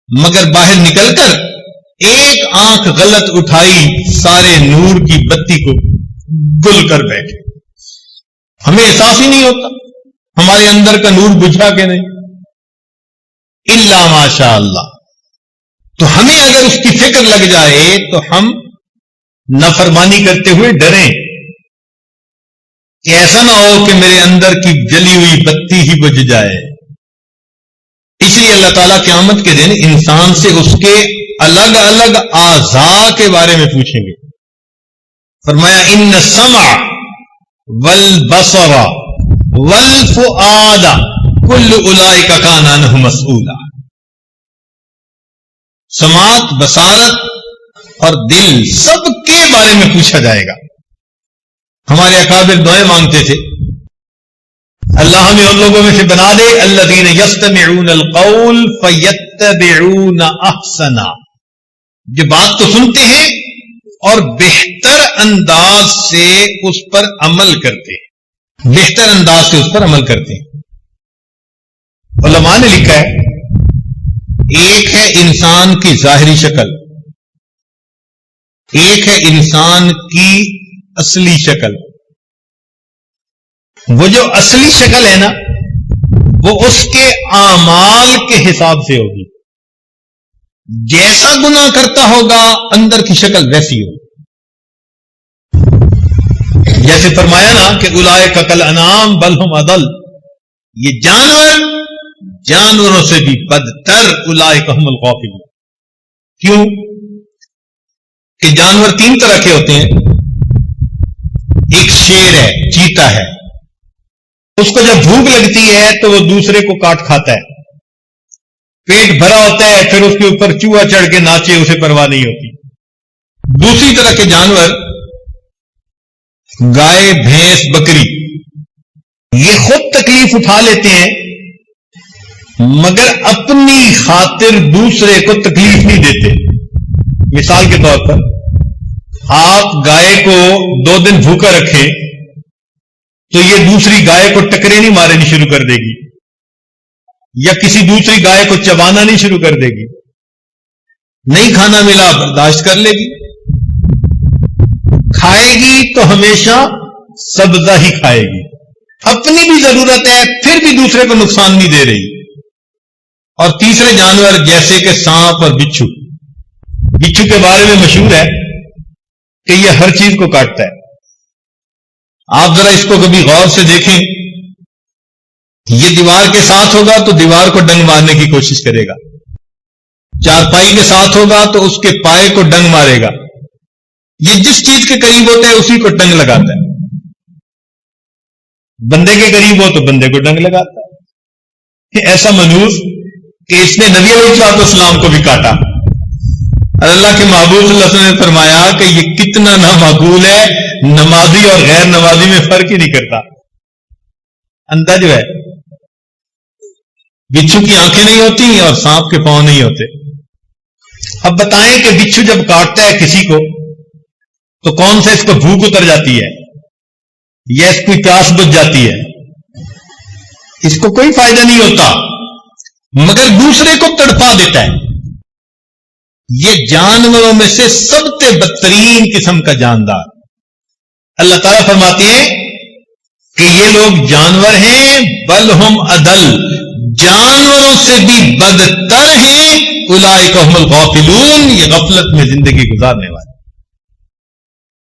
مگر باہر نکل کر ایک آنکھ غلط اٹھائی سارے نور کی بتی کو گل کر بیٹھے. ہمیں احساس ہی نہیں ہوتا ہمارے اندر کا نور بجھا کہ نہیں، الا ماشاء اللہ. تو ہمیں اگر اس کی فکر لگ جائے تو ہم نافرمانی کرتے ہوئے ڈریں کہ ایسا نہ ہو کہ میرے اندر کی جلی ہوئی بتی ہی بجھ جائے. اس لیے اللہ تعالیٰ قیامت کے دن انسان سے اس کے الگ الگ اعضاء کے بارے میں پوچھیں گے. فرمایا ان السمع والبصر والفؤاد کل اولئک کان عنہ مسئولا. سماعت، بصارت اور دل سب کے بارے میں پوچھا جائے گا. ہمارے اکابر دعائیں مانگتے تھے اللہ ہمیں ان لوگوں میں سے بنا دے الذین یستمعون القول فیتبعون احسنا، جو بات کو سنتے ہیں اور بہتر انداز سے اس پر عمل کرتے ہیں، بہتر انداز سے اس پر عمل کرتے ہیں. علماء نے لکھا ہے ایک ہے انسان کی ظاہری شکل، ایک ہے انسان کی اصلی شکل. وہ جو اصلی شکل ہے نا وہ اس کے اعمال کے حساب سے ہوگی. جیسا گناہ کرتا ہوگا اندر کی شکل ویسی ہوگی. جیسے فرمایا نا کہ اولئک کالانعام بل ھم اضل، یہ جانوروں سے بھی بدتر اولئک ھم الغافلون. کیوں کہ جانور تین طرح کے ہوتے ہیں. ایک شیر ہے، چیتا ہے، اس کو جب بھوک لگتی ہے تو وہ دوسرے کو کاٹ کھاتا ہے. پیٹ بھرا ہوتا ہے پھر اس کے اوپر چوہا چڑھ کے ناچے اسے پرواہ نہیں ہوتی. دوسری طرح کے جانور گائے، بھینس، بکری، یہ خود تکلیف اٹھا لیتے ہیں مگر اپنی خاطر دوسرے کو تکلیف نہیں دیتے. مثال کے طور پر آپ گائے کو 2 دن بھوکا رکھیں تو یہ دوسری گائے کو ٹکرے نہیں مارنی شروع کر دے گی یا کسی دوسری گائے کو چبانا نہیں شروع کر دے گی. نہیں کھانا ملا برداشت کر لے گی، کھائے گی تو ہمیشہ سبزہ ہی کھائے گی. اپنی بھی ضرورت ہے پھر بھی دوسرے کو نقصان نہیں دے رہی. اور تیسرے جانور جیسے کہ سانپ اور بچھو. بچھو کے بارے میں مشہور ہے کہ یہ ہر چیز کو کاٹتا ہے. آپ ذرا اس کو کبھی غور سے دیکھیں. یہ دیوار کے ساتھ ہوگا تو دیوار کو ڈنگ مارنے کی کوشش کرے گا. چارپائی کے ساتھ ہوگا تو اس کے پائے کو ڈنگ مارے گا. یہ جس چیز کے قریب ہوتا ہے اسی کو ڈنگ لگاتا ہے. بندے کے قریب ہو تو بندے کو ڈنگ لگاتا ہے. یہ ایسا منوس کہ اس نے نبی علیہ السلام کو بھی کاٹا. اللہ کے محبوب صلی اللہ علیہ وسلم نے فرمایا کہ یہ کتنا نامعقول ہے, نمازی اور غیر نمازی میں فرق ہی نہیں کرتا. اندھا جو ہے, بچھو کی آنکھیں نہیں ہوتی اور سانپ کے پاؤں نہیں ہوتے. اب بتائیں کہ بچھو جب کاٹتا ہے کسی کو تو کون سا اس کو بھوک اتر جاتی ہے یا اس کی پیاس بجھ جاتی ہے؟ اس کو کوئی فائدہ نہیں ہوتا, مگر دوسرے کو تڑپا دیتا ہے. یہ جانوروں میں سے سب سے بدترین قسم کا جاندار. اللہ تعالیٰ فرماتے ہیں کہ یہ لوگ جانور ہیں, بل ہم عدل, جانوروں سے بھی بدتر ہیں. اولئک هم الغافلون, یہ غفلت میں زندگی گزارنے والے.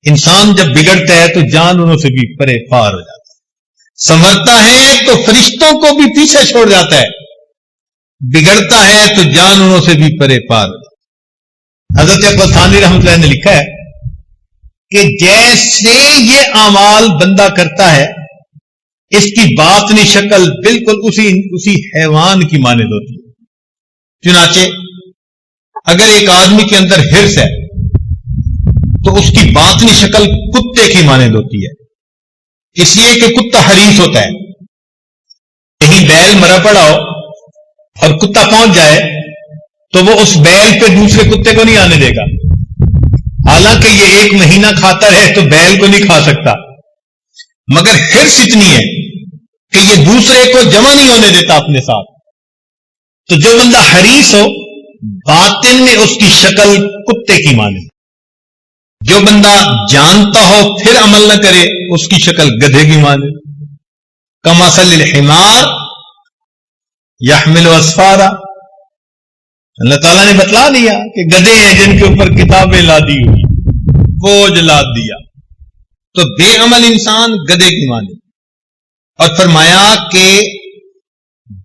انسان جب بگڑتا ہے تو جانوروں سے بھی پرے پار ہو جاتا ہے. سنورتا ہے تو فرشتوں کو بھی پیچھے چھوڑ جاتا ہے, بگڑتا ہے تو جانوروں سے بھی پرے پار ہو جاتا ہے. حضرت اکبر ثانی رحمۃ اللہ نے لکھا ہے کہ جیسے یہ اعمال بندہ کرتا ہے اس کی باطنی شکل بالکل اسی حیوان کی مانند ہوتی ہے. چنانچہ اگر ایک آدمی کے اندر ہرس ہے تو اس کی باطنی شکل کتے کی مانند ہوتی ہے, اس لیے کہ کتا حریص ہوتا ہے. کہیں بیل مرا پڑا ہو اور کتا پہنچ جائے تو وہ اس بیل پہ دوسرے کتے کو نہیں آنے دے گا. حالانکہ یہ 1 مہینہ کھاتا رہے تو بیل کو نہیں کھا سکتا, مگر ہرس اتنی ہے کہ یہ دوسرے کو جمع نہیں ہونے دیتا اپنے ساتھ. تو جو بندہ حریص ہو باطن میں اس کی شکل کتے کی مانند, جو بندہ جانتا ہو پھر عمل نہ کرے اس کی شکل گدھے کی مانند. کمثل الحمار یحمل اسفارا. اللہ تعالیٰ نے بتلا دیا کہ گدھے ہیں جن کے اوپر کتابیں لادی ہوئی, بوجھ لاد دیا, تو بے عمل انسان گدھے کی مانند. اور فرمایا کہ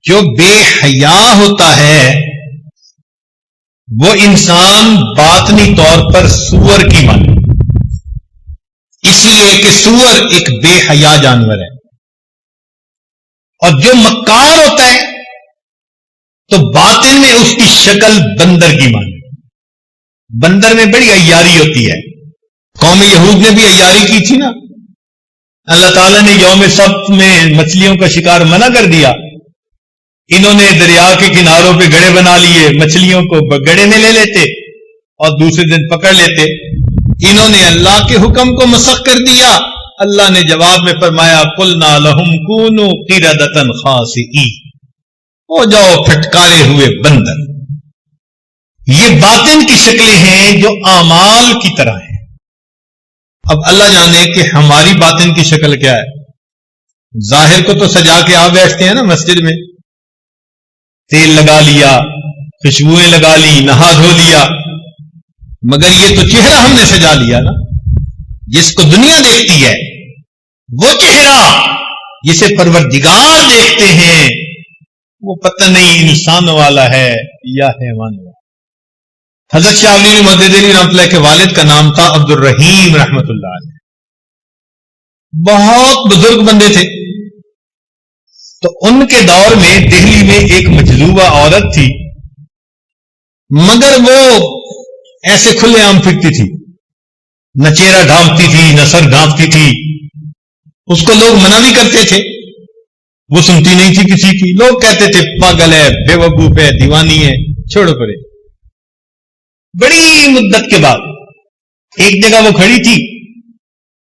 جو بے حیا ہوتا ہے وہ انسان باطنی طور پر سور کی مانند, اس لیے کہ سور ایک بے حیا جانور ہے. اور جو مکار ہوتا ہے تو باطن میں اس کی شکل بندر کی مانند. بندر میں بڑی عیاری ہوتی ہے. قوم یہود نے بھی عیاری کی تھی نا. اللہ تعالیٰ نے یوم سبت میں مچھلیوں کا شکار منع کر دیا. انہوں نے دریا کے کناروں پہ گڑھے بنا لیے, مچھلیوں کو گڑھے میں لے لیتے اور دوسرے دن پکڑ لیتے. انہوں نے اللہ کے حکم کو مسخ کر دیا. اللہ نے جواب میں فرمایا قلنا لہم کونوا قردۃ خاسئین, ہو جاؤ پھٹکارے ہوئے بندر. یہ باطن کی شکلیں ہیں جو اعمال کی طرح ہیں. اب اللہ جانے کہ ہماری باطن کی شکل کیا ہے. ظاہر کو تو سجا کے آ بیٹھتے ہیں نا مسجد میں, تیل لگا لیا, خوشبوئیں لگا لی, نہا دھو لیا, مگر یہ تو چہرہ ہم نے سجا لیا نا. جس کو دنیا دیکھتی ہے وہ چہرہ جسے پروردگار دیکھتے ہیں وہ پتہ نہیں انسان والا ہے یا حیوان والا. حضرت شاہ ولی مدد علی رحمۃ اللہ کے والد کا نام تھا عبد الرحیم رحمۃ اللہ علیہ. بہت بزرگ بندے تھے. تو ان کے دور میں دہلی میں ایک مجذوبہ عورت تھی, مگر وہ ایسے کھلے عام پھرتی تھی, نہ چہرہ ڈھانپتی تھی نہ سر ڈھانپتی تھی. اس کو لوگ منع بھی کرتے تھے, وہ سنتی نہیں تھی کسی کی. لوگ کہتے تھے پاگل ہے, بے وقوف ہے, دیوانی ہے, چھوڑو پرے. بڑی مدت کے بعد ایک جگہ وہ کھڑی تھی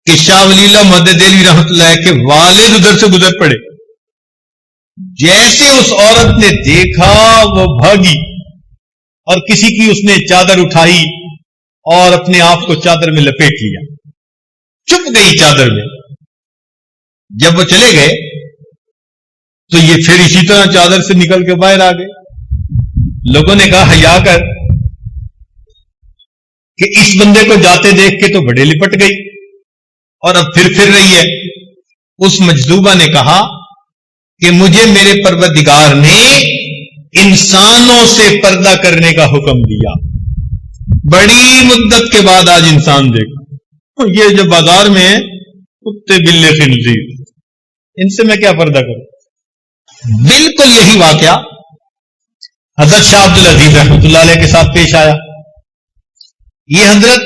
کہ شاہ ولی اللہ مدد علی رحمۃ اللہ کے والد ادھر سے گزر پڑے. جیسے اس عورت نے دیکھا وہ بھاگی اور کسی کی اس نے چادر اٹھائی اور اپنے آپ کو چادر میں لپیٹ لیا, چھپ گئی چادر میں. جب وہ چلے گئے تو یہ پھر اسی طرح چادر سے نکل کے باہر آ گئے. لوگوں نے کہا حیا کر کہ اس بندے کو جاتے دیکھ کے تو بڑے لپٹ گئی اور اب پھر رہی ہے. اس مجذوبہ نے کہا کہ مجھے میرے پروردگار نے انسانوں سے پردہ کرنے کا حکم دیا. بڑی مدت کے بعد آج انسان دیکھا. یہ جو بازار میں ہے کتے بلے خنزیر، ان سے میں کیا پردہ کروں. بالکل یہی واقعہ حضرت شاہ عبد العزیز رحمۃ اللہ علیہ کے ساتھ پیش آیا. یہ حضرت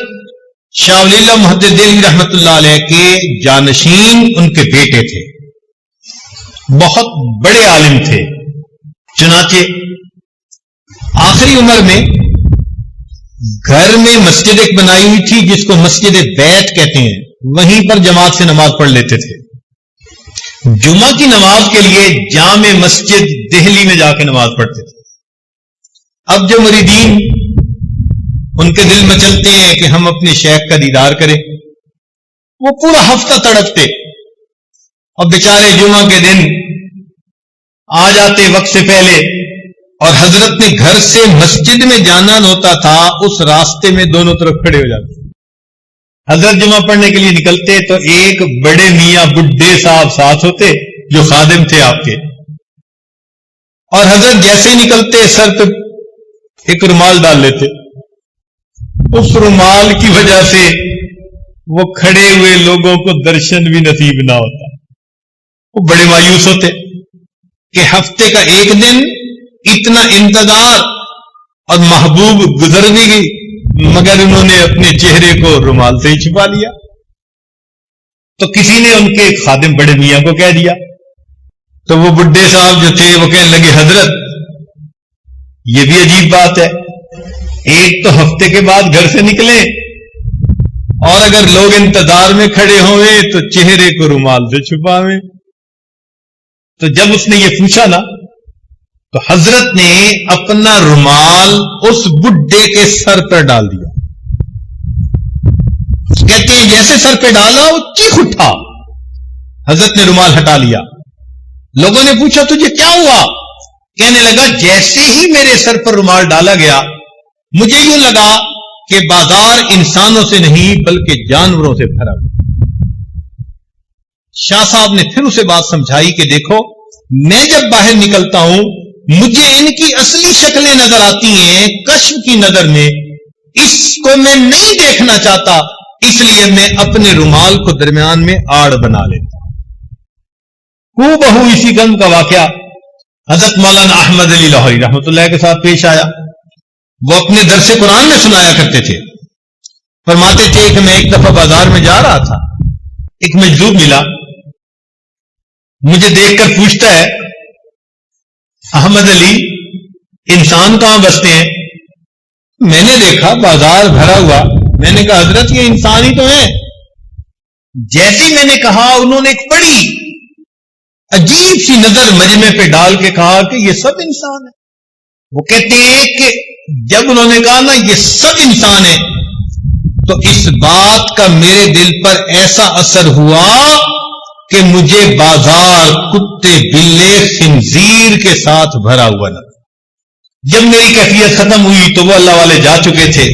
شاہ ولی اللہ محدث دہلوی رحمۃ اللہ علیہ کے جانشین ان کے بیٹے تھے، بہت بڑے عالم تھے. چنانچہ آخری عمر میں گھر میں مسجد ایک بنائی ہوئی تھی جس کو مسجد بیت کہتے ہیں، وہیں پر جماعت سے نماز پڑھ لیتے تھے. جمعہ کی نماز کے لیے جامع مسجد دہلی میں جا کے نماز پڑھتے تھے. اب جو مریدین ان کے دل مچلتے ہیں کہ ہم اپنے شیخ کا دیدار کریں، وہ پورا ہفتہ تڑپتے اور بیچارے جمعہ کے دن آ جاتے وقت سے پہلے، اور حضرت نے گھر سے مسجد میں جانا ہوتا تھا، اس راستے میں دونوں طرف کھڑے ہو جاتے. حضرت جمعہ پڑھنے کے لیے نکلتے تو ایک بڑے میاں بڈھے صاحب ساتھ ہوتے جو خادم تھے آپ کے، اور حضرت جیسے ہی نکلتے سر پہ ایک رومال ڈال لیتے. اس رومال کی وجہ سے وہ کھڑے ہوئے لوگوں کو درشن بھی نصیب نہ ہوتا. وہ بڑے مایوس ہوتے کہ ہفتے کا ایک دن اتنا انتظار اور محبوب گزر بھی گئی، مگر انہوں نے اپنے چہرے کو رومال سے ہی چھپا لیا. تو کسی نے ان کے خادم بڑے میاں کو کہہ دیا. تو وہ بڈھے صاحب جو تھے وہ کہنے لگے حضرت یہ بھی عجیب بات ہے، ایک تو ہفتے کے بعد گھر سے نکلے اور اگر لوگ انتظار میں کھڑے ہوئے تو چہرے کو رومال سے چھپاویں. تو جب اس نے یہ پوچھا نا تو حضرت نے اپنا رومال اس بڈھے کے سر پر ڈال دیا. کہتے ہیں جیسے سر پہ ڈالا وہ چیخ اٹھا. حضرت نے رومال ہٹا لیا. لوگوں نے پوچھا تجھے کیا ہوا؟ کہنے لگا جیسے ہی میرے سر پر رومال ڈالا گیا مجھے یوں لگا کہ بازار انسانوں سے نہیں بلکہ جانوروں سے بھرا ہوا. شاہ صاحب نے پھر اسے بات سمجھائی کہ دیکھو میں جب باہر نکلتا ہوں مجھے ان کی اصلی شکلیں نظر آتی ہیں کشف کی نظر میں، اس کو میں نہیں دیکھنا چاہتا، اس لیے میں اپنے رومال کو درمیان میں آڑ بنا لیتا ہوں. ہو بہو اسی قسم کا واقعہ حضرت مولانا احمد علی لاہوری رحمۃ اللہ کے ساتھ پیش آیا. وہ اپنے درس قرآن میں سنایا کرتے تھے. فرماتے تھے کہ میں ایک دفعہ بازار میں جا رہا تھا، ایک مجذوب ملا، مجھے دیکھ کر پوچھتا ہے احمد علی انسان کہاں بستے ہیں؟ میں نے دیکھا بازار بھرا ہوا. میں نے کہا حضرت یہ انسان ہی تو ہیں. جیسے میں نے کہا انہوں نے ایک بڑی عجیب سی نظر مجمع پہ ڈال کے کہا کہ یہ سب انسان ہیں. وہ کہتے ہیں کہ جب انہوں نے کہا نا یہ سب انسان ہیں تو اس بات کا میرے دل پر ایسا اثر ہوا کہ مجھے بازار کتے بلے خنزیر کے ساتھ بھرا ہوا لگا. جب میری کیفیت ختم ہوئی تو وہ اللہ والے جا چکے تھے.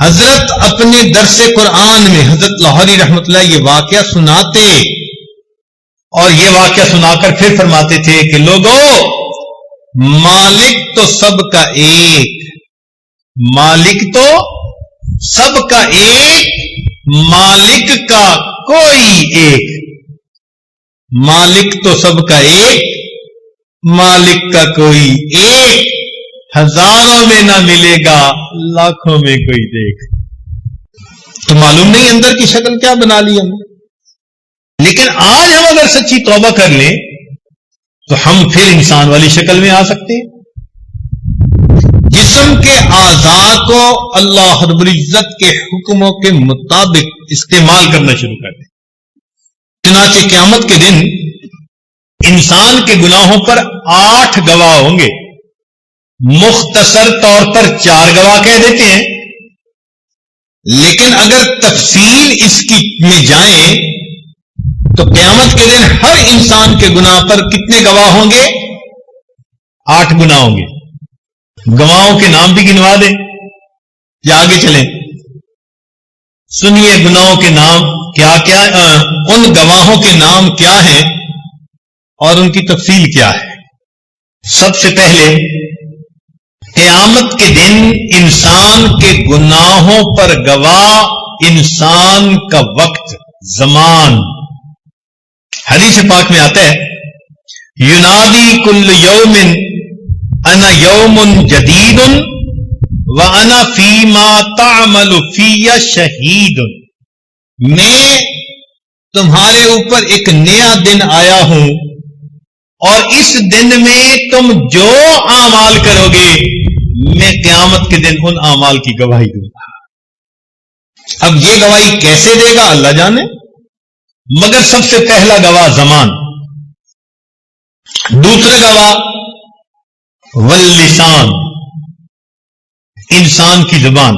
حضرت اپنے درس قرآن میں حضرت لاہوری رحمۃ اللہ یہ واقعہ سناتے اور یہ واقعہ سنا کر پھر فرماتے تھے کہ لوگوں مالک تو سب کا ایک، مالک تو سب کا ایک، مالک کا کوئی ایک. مالک تو سب کا ایک، مالک کا کوئی ایک، ہزاروں میں نہ ملے گا لاکھوں میں کوئی دیکھ. تو معلوم نہیں اندر کی شکل کیا بنا لی ہم. لیکن آج ہم اگر سچی توبہ کر لیں تو ہم پھر انسان والی شکل میں آ سکتے ہیں. جسم کے اعضاء کو اللہ رب العزت کے حکموں کے مطابق استعمال کرنا شروع کر دیں. چنانچہ قیامت کے دن انسان کے گناہوں پر 8 گواہ ہوں گے. مختصر طور پر 4 گواہ کہہ دیتے ہیں، لیکن اگر تفصیل اس کی میں جائیں تو قیامت کے دن ہر انسان کے گناہ پر کتنے گواہ ہوں گے؟ 8 گناہ ہوں گے. گواہوں کے نام بھی گنوا دیں یا آگے چلیں؟ سنیے گناہوں کے نام کیا کیا، ان گواہوں کے نام کیا ہیں اور ان کی تفصیل کیا ہے. سب سے پہلے قیامت کے دن انسان کے گناہوں پر گواہ انسان کا وقت، زمان. حدیث پاک میں آتا ہے ینادی کل یوم انا یوم جدید وانا فیما تعمل فی شہید. میں تمہارے اوپر ایک نیا دن آیا ہوں اور اس دن میں تم جو اعمال کرو گے میں قیامت کے دن ان اعمال کی گواہی دوں گا. اب یہ گواہی کیسے دے گا اللہ جانے، مگر سب سے پہلا گواہ زمان، دوسرا گواہ واللسان، انسان کی زبان.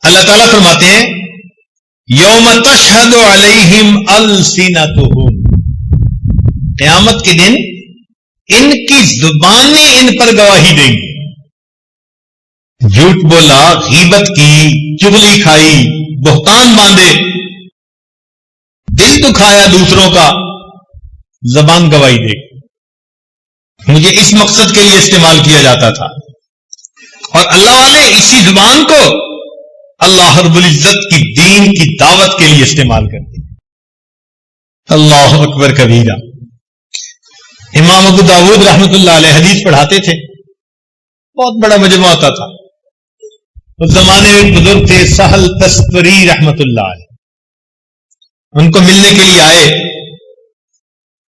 اللہ تعالیٰ فرماتے ہیں یوم تشہد علیہم السنتہم، قیامت کے دن ان کی زبانیں ان پر گواہی دیں گی. جھوٹ بولا، غیبت کی، چغلی کھائی، بہتان باندھے، دل دکھایا دوسروں کا، زبان گواہی دے گی. مجھے اس مقصد کے لیے استعمال کیا جاتا تھا اور اللہ والے اسی زبان کو اللہ رب العزت کی دین کی دعوت کے لیے استعمال کرتے ہیں. اللہ اکبر کبیرہ. امام ابو داود رحمۃ اللہ علیہ حدیث پڑھاتے تھے، بہت بڑا مجمع ہوتا تھا. اس زمانے میں ایک بزرگ تھے سہل تستری رحمۃ اللہ علیہ، ان کو ملنے کے لیے آئے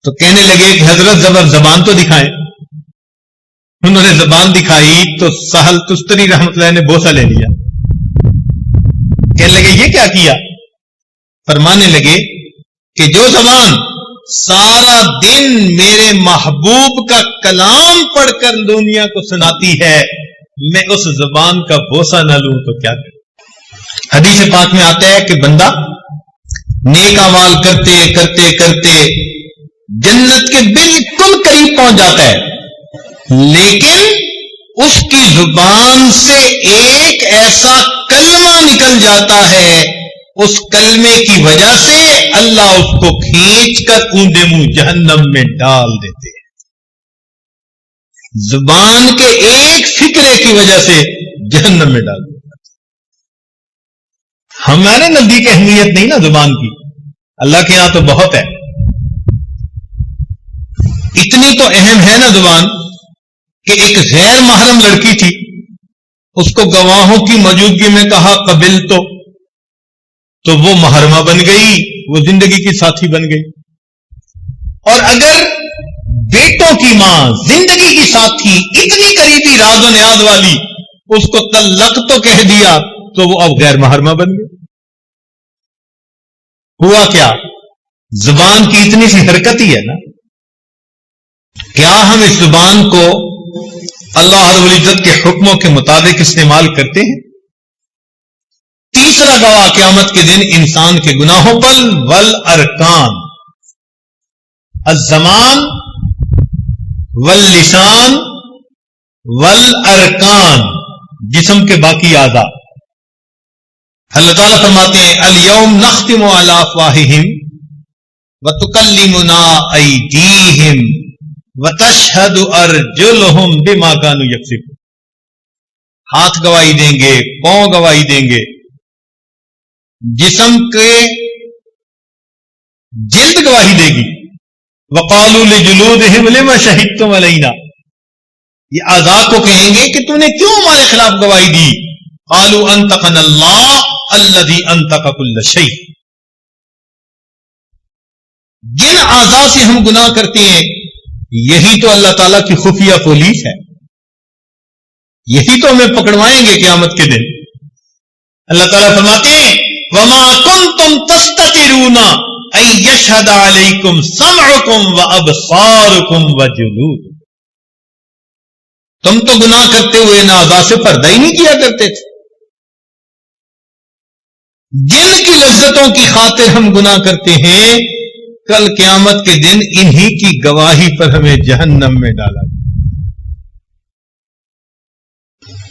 تو کہنے لگے کہ حضرت زبان تو دکھائیں. انہوں نے زبان دکھائی تو سہل تستری رحمۃ اللہ نے بوسہ لے لیا. کہنے لگے یہ کیا کیا؟ فرمانے لگے کہ جو زبان سارا دن میرے محبوب کا کلام پڑھ کر دنیا کو سناتی ہے، میں اس زبان کا بوسہ نہ لوں تو کیا کروں. حدیث پاک میں آتا ہے کہ بندہ نیک اعمال کرتے کرتے کرتے جنت کے بالکل قریب پہنچ جاتا ہے، لیکن اس کی زبان سے ایک ایسا کلمہ نکل جاتا ہے، اس کلمے کی وجہ سے اللہ اس کو کھینچ کر اونڈے منہ جہنم میں ڈال دیتے ہیں. زبان کے ایک فکرے کی وجہ سے جہنم میں ڈال دیتے ہیں. ہمارے نزدیک اہمیت نہیں نا زبان کی، اللہ کے یہاں تو بہت ہے. اتنی تو اہم ہے نا زبان کہ ایک غیر محرم لڑکی تھی، اس کو گواہوں کی موجودگی میں کہا قبل تو وہ محرمہ بن گئی، وہ زندگی کی ساتھی بن گئی. اور اگر بیٹوں کی ماں زندگی کی ساتھی اتنی قریبی راز و نیاز والی اس کو طلق تو کہہ دیا تو وہ اب غیر محرمہ بن گئی. ہوا کیا؟ زبان کی اتنی سی حرکت ہی ہے نا. کیا ہم اس زبان کو اللہ رب العزت کے حکموں کے مطابق استعمال کرتے ہیں؟ تیسرا گواہ قیامت کے دن انسان کے گناہوں پر والارکان، الزمان واللسان والارکان، جسم کے باقی اعضاء. اللہ تعالیٰ فرماتے ہیں الیوم نختم علی افواہہم وتکلمنا ایدیہم وتشہد ارجلہم بما کانوا یکسبون. ہاتھ گواہی دیں گے، پاؤں گواہی دیں گے، جسم کے جلد گواہی دے گی. وقالوا لجلودہم لما شہدتم علینا، یہ اعضاء کو کہیں گے کہ تم نے کیوں ہمارے خلاف گواہی دی. قالوا انطقنا اللہ الذی انطق کل شیء. جن اعضاء سے ہم گناہ کرتے ہیں یہی تو اللہ تعالیٰ کی خفیہ پولیس ہے، یہی تو ہمیں پکڑوائیں گے قیامت کے دن. اللہ تعالیٰ فرماتے ہیں وما کنتم تستترون ان یشہد علیکم سمعکم وابصارکم وجلودکم. تم تو گناہ کرتے ہوئے ان اعضاء سے پردہ ہی نہیں کیا کرتے تھے. جن کی لذتوں کی خاطر ہم گناہ کرتے ہیں کل قیامت کے دن انہی کی گواہی پر ہمیں جہنم میں ڈالا گیا۔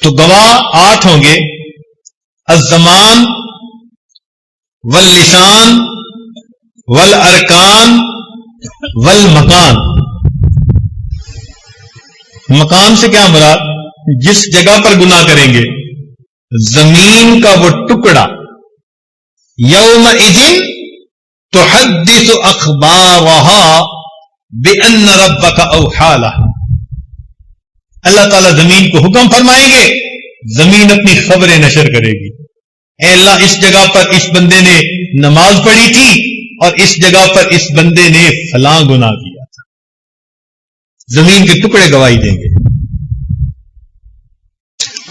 تو گواہ 8 ہوں گے، الزمان واللسان والارکان والمکان۔ مکان سے کیا مراد؟ جس جگہ پر گناہ کریں گے، زمین کا وہ ٹکڑا، یومئذ تحدث اخبارها بان ربک اوحی لها۔ اللہ تعالیٰ زمین کو حکم فرمائیں گے، زمین اپنی خبریں نشر کرے گی، اے اللہ اس جگہ پر اس بندے نے نماز پڑھی تھی اور اس جگہ پر اس بندے نے فلاں گناہ کیا تھا۔ زمین کے ٹکڑے گواہی دیں گے۔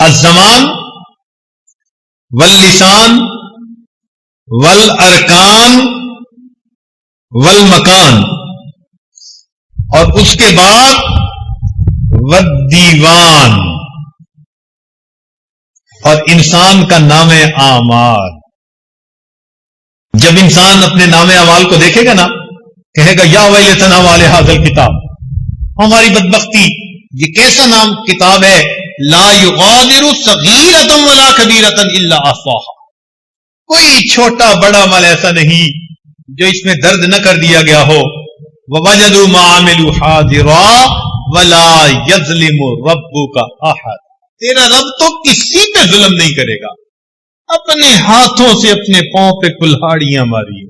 الزمان واللسان والارکان والمکان، اور اس کے بعد والدیوان، اور انسان کا نام اعمال۔ جب انسان اپنے نام اعمال کو دیکھے گا نا، کہے گا یا ویلتنا ما لہذا الکتاب، ہماری بدبختی، یہ کیسا نام کتاب ہے، لا یغادر صغیرۃ ولا کبیرۃ الا احصاها، کوئی چھوٹا بڑا مال ایسا نہیں جو اس میں درد نہ کر دیا گیا ہو۔ ووجدوا ما عملوا حاضرا ولا یظلم ربک احد، تیرا رب تو کسی پہ ظلم نہیں کرے گا، اپنے ہاتھوں سے اپنے پاؤں پہ کلہاڑیاں ماری،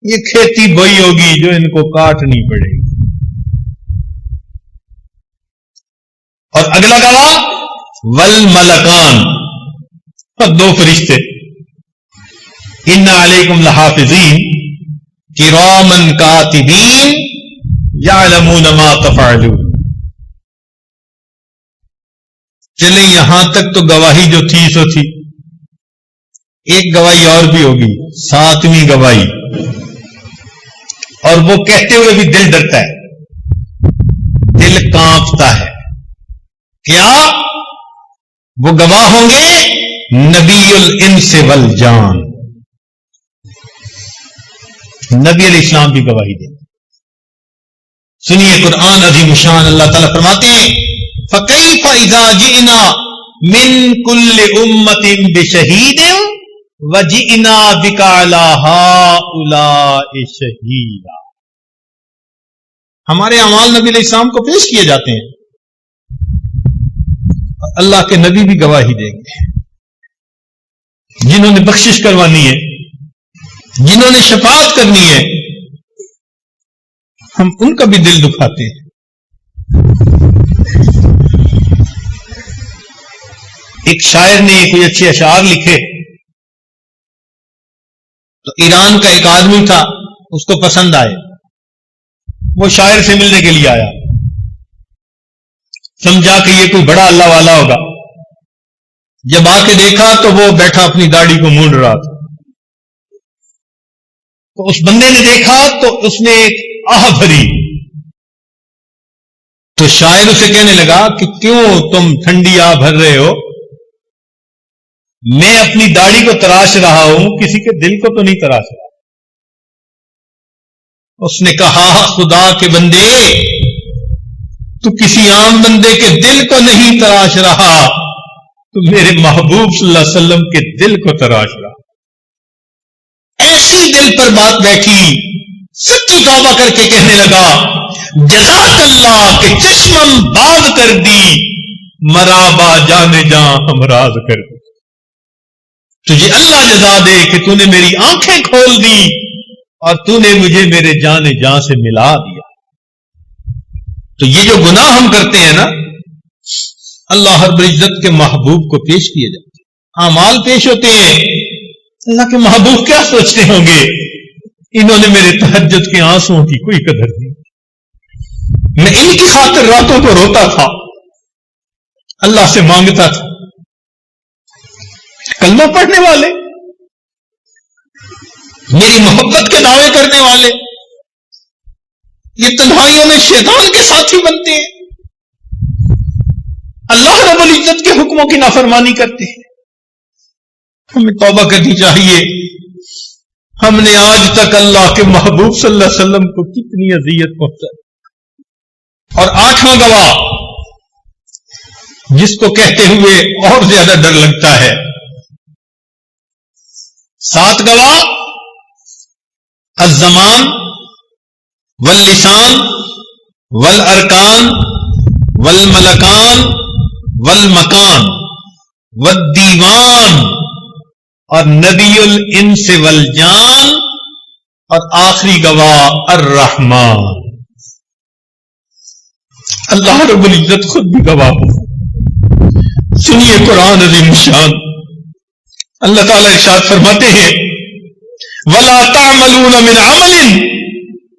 یہ کھیتی بوئی ہوگی جو ان کو کاٹنی پڑے گی۔ اور اگلا گواہ والملکان، اور 2 فرشتے، ان علیکم لحافظین کراما کاتبین یعلمون ما تفعلون۔ چلیں یہاں تک تو گواہی جو تھی سو تھی، ایک گواہی اور بھی ہوگی، 7ویں گواہی، اور وہ کہتے ہوئے بھی دل ڈرتا ہے، دل کانپتا ہے۔ کیا؟ وہ گواہ ہوں گے نبی الانس والجان، نبی علیہ السلام بھی گواہی دیں۔ سنیے قرآن عظیم شان، اللہ تعالیٰ فرماتے ہیں فَكَيْفَ إِذَا جِئْنَا مِن كُلِّ أُمَّةٍ بِشَهِيدٍ وَجِئْنَا بِكَ عَلَى هَؤُلَاءِ شَهِيدًا۔ ہمارے اعمال نبی علیہ السلام کو پیش کیے جاتے ہیں، اللہ کے نبی بھی گواہی دیں گے، جنہوں نے بخشش کروانی ہے، جنہوں نے شفاعت کرنی ہے، ہم ان کا بھی دل دکھاتے ہیں۔ ایک شاعر نے کوئی اچھے اشعار لکھے، تو ایران کا ایک آدمی تھا، اس کو پسند آئے، وہ شاعر سے ملنے کے لیے آیا، سمجھا کہ یہ کوئی بڑا اللہ والا ہوگا۔ جب آ کے دیکھا تو وہ بیٹھا اپنی داڑھی کو مونڈ رہا تھا، تو اس بندے نے دیکھا تو اس نے ایک آہ بھری، تو شاعر اسے کہنے لگا کہ کیوں تم ٹھنڈی آہ بھر رہے ہو، میں اپنی داڑھی کو تراش رہا ہوں، کسی کے دل کو تو نہیں تراش رہا۔ اس نے کہا خدا کے بندے، تو کسی عام بندے کے دل کو نہیں تراش رہا، تو میرے محبوب صلی اللہ علیہ وسلم کے دل کو تراش رہا۔ ایسی دل پر بات بیٹھی، سچی توبہ کر کے کہنے لگا جزاک اللہ کہ چشمم باز کر دی، مرابا جانے جاں ہمراز کر دی۔ تجھے اللہ جزا دے کہ تو نے میری آنکھیں کھول دی اور تو نے مجھے میرے جان جاں سے ملا دیا۔ تو یہ جو گناہ ہم کرتے ہیں نا، اللہ رب العزت کے محبوب کو پیش کیے جاتے ہیں، اعمال پیش ہوتے ہیں، اللہ کے محبوب کیا سوچتے ہوں گے، انہوں نے میرے تہجد کے آنسوؤں کی کوئی قدر نہیں، میں ان کی خاطر راتوں کو روتا تھا، اللہ سے مانگتا تھا۔ کلمہ پڑھنے والے، میری محبت کے دعوے کرنے والے، یہ تنہائیوں میں شیطان کے ساتھی بنتے ہیں، اللہ رب العزت کے حکموں کی نافرمانی کرتے ہیں۔ ہمیں توبہ کرنی چاہیے، ہم نے آج تک اللہ کے محبوب صلی اللہ علیہ وسلم کو کتنی اذیت پہنچائی. اور 8واں گواہ جس کو کہتے ہوئے اور زیادہ ڈر لگتا ہے، 7 گواہ الزمان واللسان والارکان والملکان والمکان والدیوان اور نبی الانس والجان اور آخری گواہ الرحمن. اللہ رب العزت خود بھی گواہ ہو. سنیے قرآن عظیم الشان، اللہ تعالیٰ ارشاد فرماتے ہیں وَلَا تَعْمَلُونَ مِنْ عَمَلٍ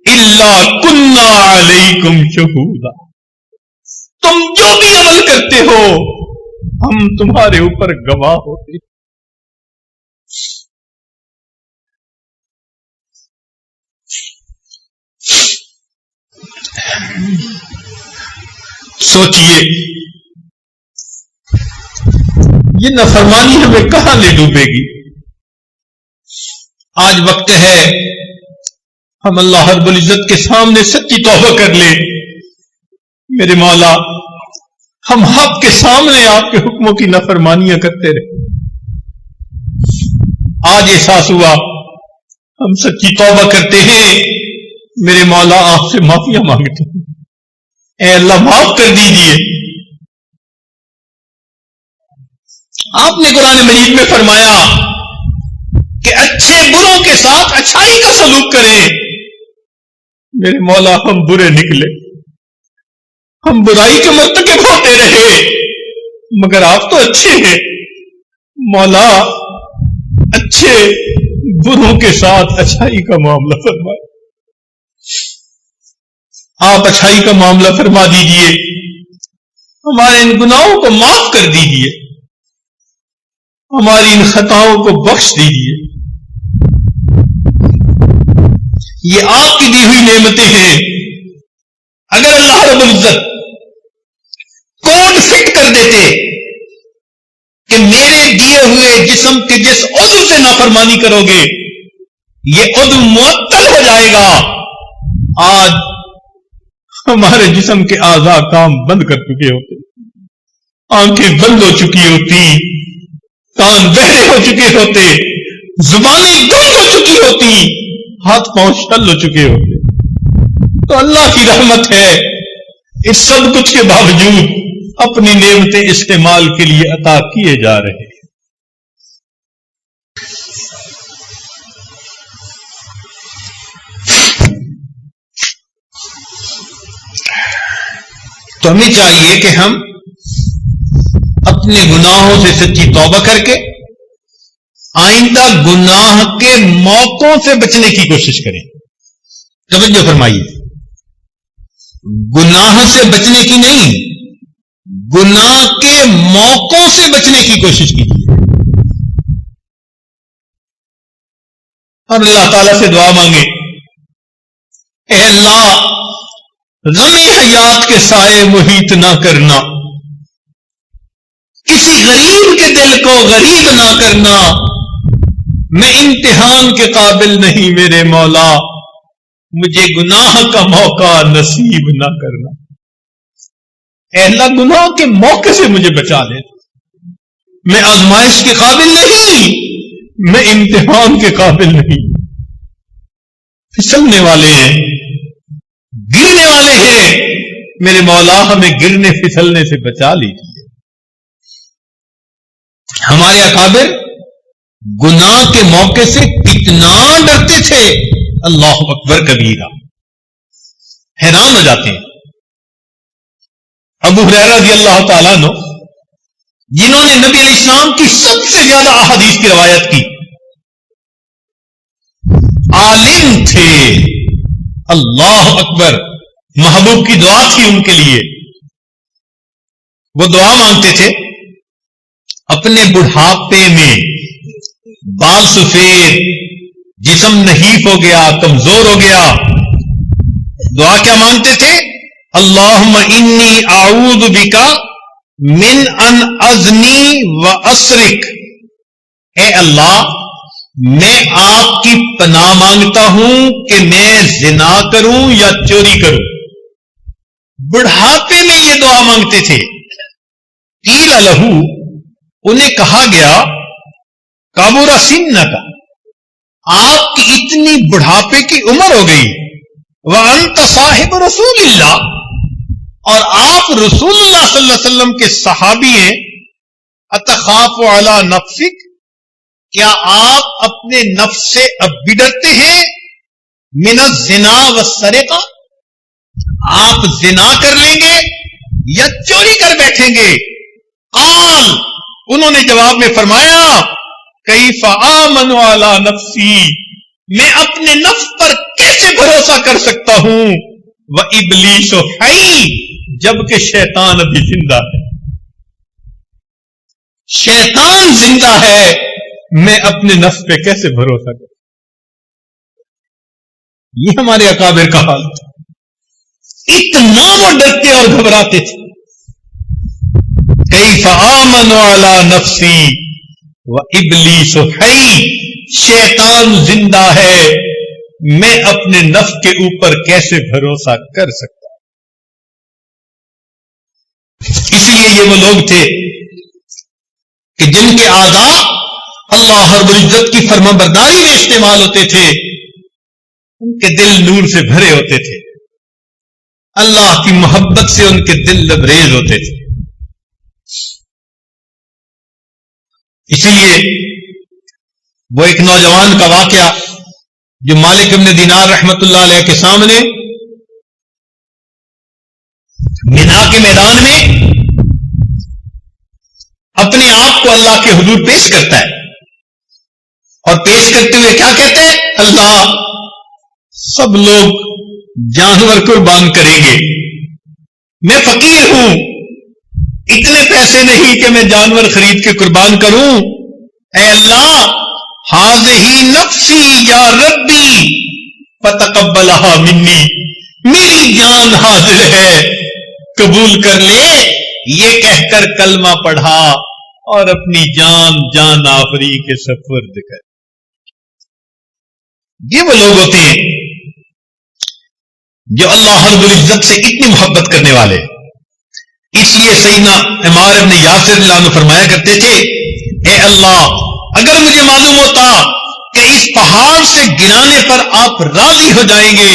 إِلَّا كُنَّا عَلَيْكُمْ شُهُودًا. تم جو بھی عمل کرتے ہو ہم تمہارے اوپر گواہ ہوتے ہیں. سوچئے یہ نافرمانی ہمیں کہاں لے ڈوبے گی؟ آج وقت ہے ہم اللہ رب العزت کے سامنے سچی توبہ کر لیں. میرے مولا ہم حق کے سامنے آپ کے حکموں کی نافرمانیاں کرتے رہے. آج احساس ہوا ہم سچی توبہ کرتے ہیں. میرے مولا آپ سے معافیاں مانگتے ہیں. اے اللہ معاف کر دیجئے. آپ نے قرآن مجید میں فرمایا کہ اچھے بروں کے ساتھ اچھائی کا سلوک کریں. میرے مولا ہم برے نکلے، ہم برائی کے مرتکب ہوتے رہے، مگر آپ تو اچھے ہیں. مولا اچھے بروں کے ساتھ اچھائی کا معاملہ فرمائے. آپ اچھائی کا معاملہ فرما دیجئے. ہمارے ان گناہوں کو معاف کر دیجئے، ہماری ان خطاؤں کو بخش دیجئے. یہ آپ کی دی ہوئی نعمتیں ہیں. اگر اللہ رب العزت کوڈ فٹ کر دیتے کہ میرے دیے ہوئے جسم کے جس عضو سے نافرمانی کرو گے یہ عضو معطل ہو جائے گا، آج ہمارے جسم کے اعضاء کام بند کر چکے ہوتے، آنکھیں بند ہو چکی ہوتی، کان بہرے ہو چکے ہوتے، زبانیں گم ہو چکی ہوتی، ہاتھ پاؤں شل ہو چکے ہوتے. تو اللہ کی رحمت ہے اس سب کچھ کے باوجود اپنی نعمتیں استعمال کے لیے عطا کیے جا رہے ہیں. تو ہمیں چاہیے کہ ہم اپنے گناہوں سے سچی توبہ کر کے آئندہ گناہ کے موقعوں سے بچنے کی کوشش کریں. توجہ فرمائیے، گناہ سے بچنے کی نہیں، گناہ کے موقعوں سے بچنے کی کوشش کیجیے. اور اللہ تعالیٰ سے دعا مانگے، اے اللہ غم حیات کے سائے محیط نہ کرنا، کسی غریب کے دل کو غریب نہ کرنا. میں امتحان کے قابل نہیں میرے مولا، مجھے گناہ کا موقع نصیب نہ کرنا. اے اللہ گناہ کے موقع سے مجھے بچا لے. میں آزمائش کے قابل نہیں، میں امتحان کے قابل نہیں. پھسلنے والے ہیں، گرنے والے ہیں، میرے مولا ہمیں گرنے پھسلنے سے بچا لیجیے. ہمارے اکابر گناہ کے موقع سے کتنا ڈرتے تھے، اللہ اکبر کبیرہ. حیران ہو جاتے ہیں. ابو ہریرہ رضی اللہ تعالیٰ عنہ جنہوں نے نبی علیہ السلام کی سب سے زیادہ احادیث کی روایت کی، عالم تھے، اللہ اکبر، محبوب کی دعا تھی ان کے لیے. وہ دعا مانگتے تھے اپنے بڑھاپے میں، بال سفید، جسم نحیف ہو گیا، کمزور ہو گیا. دعا کیا مانگتے تھے؟ اللہم انی اعوذ بکا من ان ازنی و اسرک. اے اللہ میں آپ کی پناہ مانگتا ہوں کہ میں زنا کروں یا چوری کروں. بڑھاپے میں یہ دعا مانگتے تھے. قیل لہو، انہیں کہا گیا کابورا سنک، آپ کی اتنی بڑھاپے کی عمر ہو گئی، وانت صاحب رسول اللہ، اور آپ رسول اللہ صلی اللہ علیہ وسلم کے صحابی ہیں. اتخاف علی نفسک، کیا آپ اپنے نفس سے اب بھی ڈرتے ہیں؟ من الزنا والسرقہ، آپ زنا کر لیں گے یا چوری کر بیٹھیں گے؟ قال، انہوں نے جواب میں فرمایا کیف آمن علی نفسی، میں اپنے نفس پر کیسے بھروسہ کر سکتا ہوں؟ وابلیس حی، جبکہ شیطان ابھی زندہ ہے. شیطان زندہ ہے، میں اپنے نفس پہ کیسے بھروسہ کروں؟ یہ ہمارے اکابر کا حال تھا. اتنا وہ ڈرتے اور گھبراتے تھے. کیف آمن علی نفسی وابلیس حی، شیطان زندہ ہے، میں اپنے نفس کے اوپر کیسے بھروسہ کر سکتا ہوں؟ اس لیے یہ وہ لوگ تھے کہ جن کے اعضاء اللہ رب العزت کی فرما برداری میں استعمال ہوتے تھے، ان کے دل نور سے بھرے ہوتے تھے، اللہ کی محبت سے ان کے دل لبریز ہوتے تھے. اسی لیے وہ ایک نوجوان کا واقعہ جو مالک ابن دینار رحمت اللہ علیہ کے سامنے منا کے میدان میں اپنے آپ کو اللہ کے حضور پیش کرتا ہے، اور پیش کرتے ہوئے کیا کہتے ہیں؟ اللہ، سب لوگ جانور قربان کریں گے، میں فقیر ہوں، اتنے پیسے نہیں کہ میں جانور خرید کے قربان کروں. اے اللہ، ہذہ نفسی یا ربی فتقبلھا منی، میری جان حاضر ہے، قبول کر لے. یہ کہہ کر کلمہ پڑھا اور اپنی جان آفری کے سپرد کر. یہ وہ لوگ ہوتے ہیں جو اللہ رب العزت سے اتنی محبت کرنے والے. اس لیے سیدنا عمار ابن یاسر اللہ عنہ فرمایا کرتے تھے، اے اللہ، اگر مجھے معلوم ہوتا کہ اس پہاڑ سے گرانے پر آپ راضی ہو جائیں گے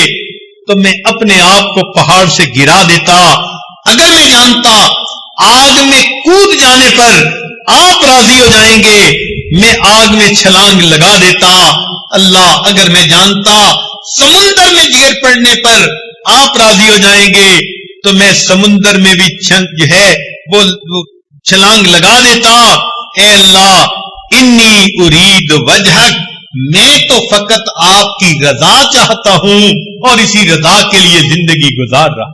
تو میں اپنے آپ کو پہاڑ سے گرا دیتا. اگر میں جانتا آگ میں کود جانے پر آپ راضی ہو جائیں گے میں آگ میں چھلانگ لگا دیتا. اللہ، اگر میں جانتا سمندر میں گر پڑنے پر آپ راضی ہو جائیں گے تو میں سمندر میں بھی جو ہے وہ چھلانگ لگا دیتا. اے اللہ، انی ارید وجہک، میں تو فقط آپ کی رضا چاہتا ہوں اور اسی رضا کے لیے زندگی گزار رہا.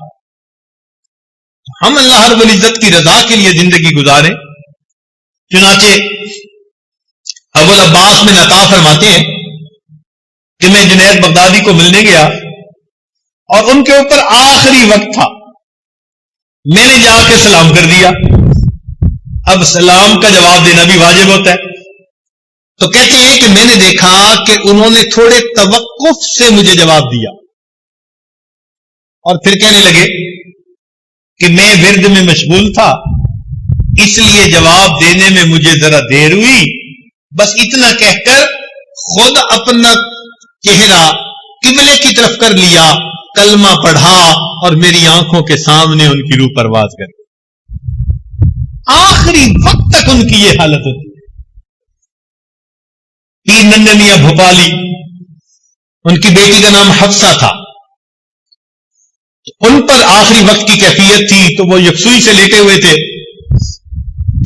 ہم اللہ رب العزت کی رضا کے لیے زندگی گزاریں. چنانچہ ابو العباس میں عطا فرماتے ہیں کہ میں جنید بغدادی کو ملنے گیا اور ان کے اوپر آخری وقت تھا. میں نے جا کے سلام کر دیا. اب سلام کا جواب دینا بھی واجب ہوتا ہے. تو کہتے ہیں کہ میں نے دیکھا کہ انہوں نے تھوڑے توقف سے مجھے جواب دیا اور پھر کہنے لگے کہ میں ورد میں مشغول تھا، اس لیے جواب دینے میں مجھے ذرا دیر ہوئی. بس اتنا کہہ کر خود اپنا چہرہ قبلے کی طرف کر لیا، کلمہ پڑھا اور میری آنکھوں کے سامنے ان کی روح پرواز کر گئی. آخری وقت تک ان کی یہ حالت ہوتی ہے. پیر ننھے میاں بھوپالی، ان کی بیٹی کا نام حفصہ تھا، ان پر آخری وقت کی کیفیت تھی تو وہ یکسوئی سے لیٹے ہوئے تھے.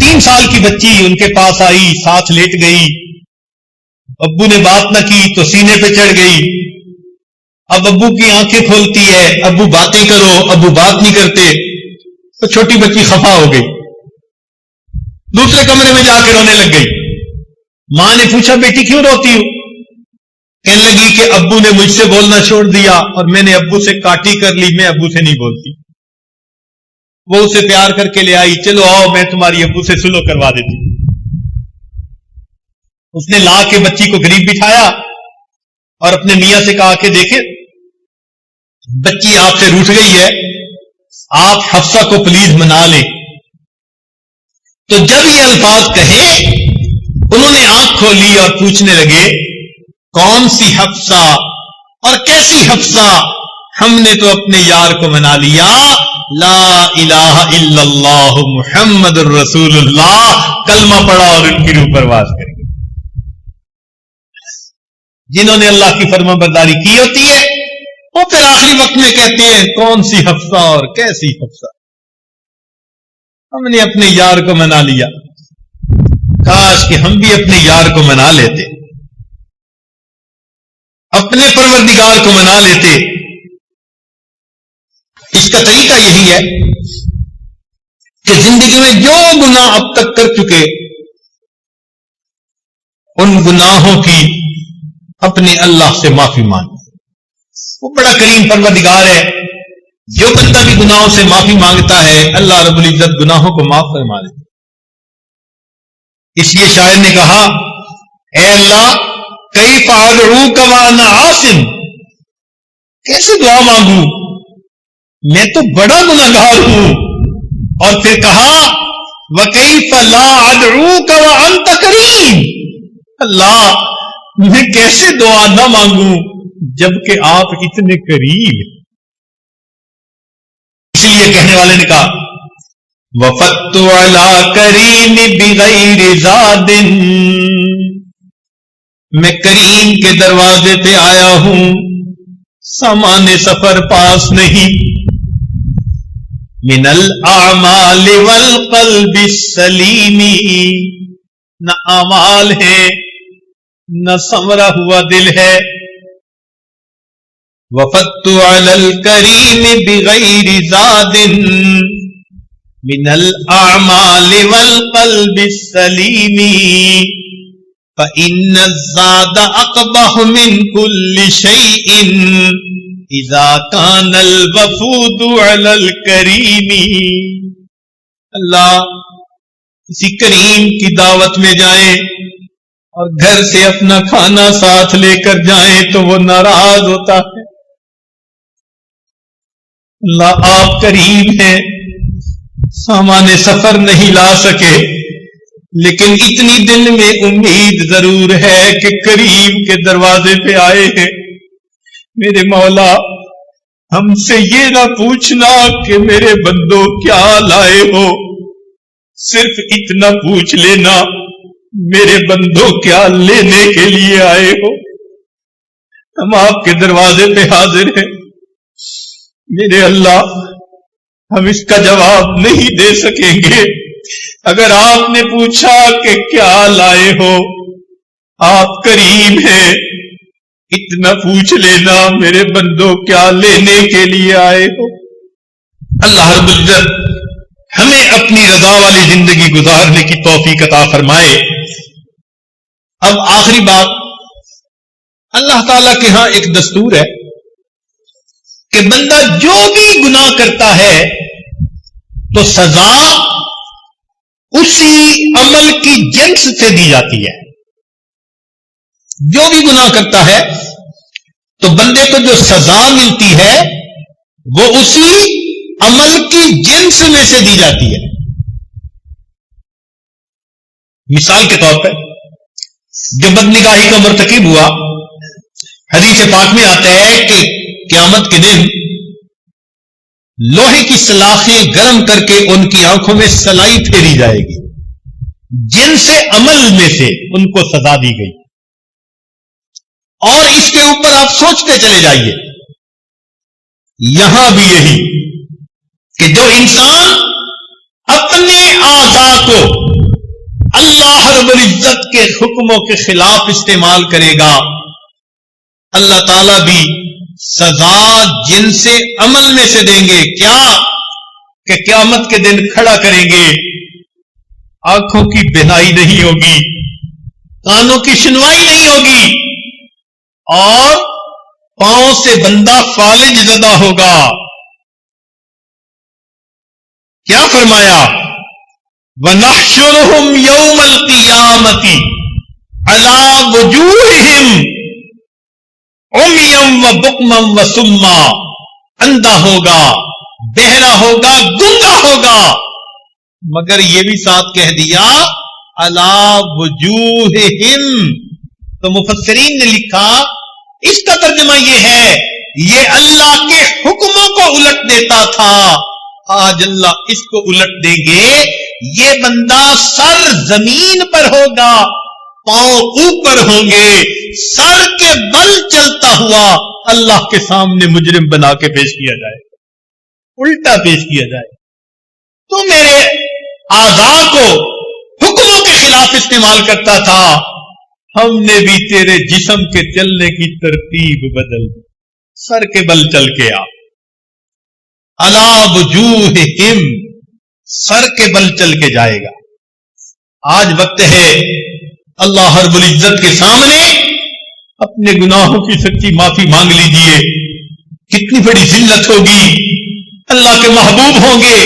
3 سال کی بچی ان کے پاس آئی، ساتھ لیٹ گئی. ابو نے بات نہ کی تو سینے پہ چڑھ گئی. اب ابو کی آنکھیں کھولتی ہے، ابو باتیں کرو، ابو بات نہیں کرتے تو چھوٹی بچی خفا ہو گئی. دوسرے کمرے میں جا کے رونے لگ گئی. ماں نے پوچھا بیٹی کیوں روتی ہو؟ کہنے لگی کہ ابو نے مجھ سے بولنا چھوڑ دیا اور میں نے ابو سے کاٹی کر لی، میں ابو سے نہیں بولتی. وہ اسے پیار کر کے لے آئی، چلو آؤ میں تمہاری ابو سے سلو کروا دیتی. اس نے لا کے بچی کو قریب بٹھایا اور اپنے میاں سے کہا کہ دیکھیں بچی آپ سے روٹھ گئی ہے، آپ حفصہ کو پلیز منا لیں۔ تو جب یہ الفاظ کہے انہوں نے آنکھ کھولی اور پوچھنے لگے کون سی حفصہ اور کیسی حفصہ؟ ہم نے تو اپنے یار کو منا لیا، لا الہ الا اللہ محمد الرسول اللہ، کلمہ پڑھا اور ان کی روح پرواز کریں۔ جنہوں نے اللہ کی فرما برداری کی ہوتی ہے وہ پھر آخری وقت میں کہتے ہیں کون سی حفصہ اور کیسی حفصہ، ہم نے اپنے یار کو منا لیا۔ کاش کہ ہم بھی اپنے یار کو منا لیتے، اپنے پروردگار کو منا لیتے۔ اس کا طریقہ یہی ہے کہ زندگی میں جو گناہ اب تک کر چکے ان گناہوں کی اپنے اللہ سے معافی مانگے۔ وہ بڑا کریم پروردگار ہے، جو بندہ بھی گناہوں سے معافی مانگتا ہے اللہ رب العزت گناہوں کو معاف فرما دیتا۔ اس لیے شاعر نے کہا اے اللہ کیف ادعوک وانا عاصم، کیسے دعا مانگوں میں تو بڑا گناہگار ہوں۔ اور پھر کہا وکیف لا ادعوک وانت کریم، اللہ میں کیسے دعا نہ مانگوں جبکہ آپ اتنے قریب۔ اسی لیے کہنے والے نے کہا وفدت علی کریم بغیر زاد، میں کریم کے دروازے پہ آیا ہوں سامان سفر پاس نہیں۔ من الاعمال والقلب السلیم، نہ اعمال ہے نہ سنورا ہوا دل ہے۔ وفدت علی الکریم بغیر زاد من الاعمال والقلب السلیم، فإن الزاد اقبح من كل شيء اذا كان الوفود علی الکریم۔ اللہ کسی کریم کی دعوت میں جائیں اور گھر سے اپنا کھانا ساتھ لے کر جائیں تو وہ ناراض ہوتا ہے۔ اللہ آپ کریم ہیں، سامان سفر نہیں لا سکے لیکن اتنی دل میں امید ضرور ہے کہ کریم کے دروازے پہ آئے ہیں۔ میرے مولا ہم سے یہ نہ پوچھنا کہ میرے بندوں کیا لائے ہو، صرف اتنا پوچھ لینا میرے بندوں کیا لینے کے لیے آئے ہو۔ ہم آپ کے دروازے پہ حاضر ہیں میرے اللہ، ہم اس کا جواب نہیں دے سکیں گے۔ اگر آپ نے پوچھا کہ کیا لائے ہو، آپ کریم ہیں، اتنا پوچھ لینا میرے بندوں کیا لینے کے لیے آئے ہو۔ اللہ رب العزت ہمیں اپنی رضا والی زندگی گزارنے کی توفیق عطا فرمائے۔ اب آخری بات، اللہ تعالیٰ کے ہاں ایک دستور ہے کہ بندہ جو بھی گناہ کرتا ہے تو سزا اسی عمل کی جنس سے دی جاتی ہے۔ جو بھی گناہ کرتا ہے تو بندے کو جو سزا ملتی ہے وہ اسی عمل کی جنس میں سے دی جاتی ہے۔ مثال کے طور پر جو بدنگاہی کا مرتکب ہوا، حدیث پاک میں آتا ہے کہ قیامت کے دن لوہے کی سلاخیں گرم کر کے ان کی آنکھوں میں سلائی پھیری جائے گی، جن سے عمل میں سے ان کو سزا دی گئی۔ اور اس کے اوپر آپ سوچتے چلے جائیے، یہاں بھی یہی کہ جو انسان اپنے اعضاء کو اللہ رب العزت کے حکموں کے خلاف استعمال کرے گا، اللہ تعالیٰ بھی سزا جن سے عمل میں سے دیں گے۔ کیا کہ قیامت کے دن کھڑا کریں گے، آنکھوں کی بینائی نہیں ہوگی، کانوں کی سنوائی نہیں ہوگی، اور پاؤں سے بندہ فالج زدہ ہوگا۔ کیا فرمایا؟ وَنَحْشُرُهُمْ يَوْمَ الْقِيَامَةِ، علی وجوہہم عمیا وبکما وصما، اندھا ہوگا، بہرا ہوگا، گنگا ہوگا، مگر یہ بھی ساتھ کہہ دیا علی وجوہہم۔ تو مفسرین نے لکھا اس کا ترجمہ یہ ہے یہ اللہ کے حکموں کو الٹ دیتا تھا، آج اللہ اس کو الٹ دیں گے، یہ بندہ سر زمین پر ہوگا، پاؤں اوپر ہوں گے، سر کے بل چلتا ہوا اللہ کے سامنے مجرم بنا کے پیش کیا جائے، الٹا پیش کیا جائے۔ تو میرے اعضاء کو حکموں کے خلاف استعمال کرتا تھا، ہم نے بھی تیرے جسم کے چلنے کی ترتیب بدل دی، سر کے بل چل کے آ، علی وجوہہم، سر کے بل چل کے جائے گا۔ آج وقت ہے اللہ رب العزت کے سامنے اپنے گناہوں کی سچی معافی مانگ لیجئے، کتنی بڑی ذلت ہوگی، اللہ کے محبوب ہوں گے،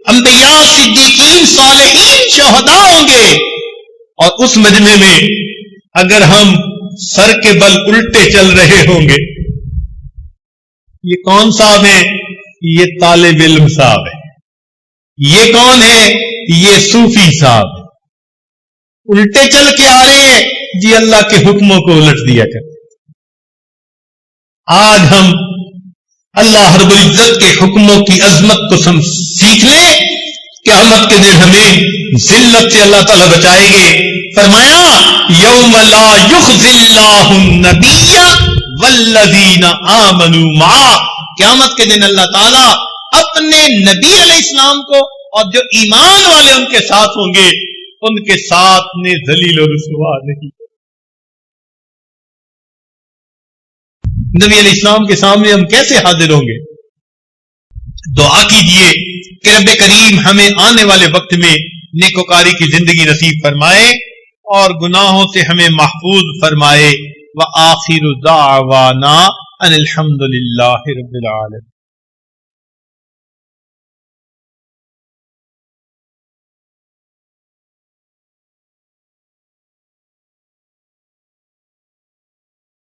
انبیاء، صدیقین، صالحین، شہداء ہوں گے، اور اس مجمع میں اگر ہم سر کے بل الٹے چل رہے ہوں گے، یہ کون صاحب ہے؟ یہ طالب علم صاحب ہے۔ یہ کون ہے؟ یہ صوفی صاحب ہے۔ الٹے چل کے آ رہے ہیں جی، اللہ کے حکموں کو الٹ دیا کرتے۔ آج ہم اللہ رب العزت کے حکموں کی عظمت کو سیکھ لیں، قیامت کے دن ہمیں ذلت سے اللہ تعالیٰ بچائے گے۔ فرمایا یوم لا یخزی اللہ النبی والذین آمنوا معہ، قیامت کے دن اللہ تعالیٰ اپنے نبی علیہ السلام کو اور جو ایمان والے ان کے ساتھ ہوں گے ان کے ساتھ نے ذلیل و رسوا نہیں۔ نبی علیہ السلام کے سامنے ہم کیسے حاضر ہوں گے؟ دعا کیجئے کہ رب کریم ہمیں آنے والے وقت میں نیکوکاری کی زندگی نصیب فرمائے اور گناہوں سے ہمیں محفوظ فرمائے۔ وآخر دعوانا ان الحمد للہ رب العالمین۔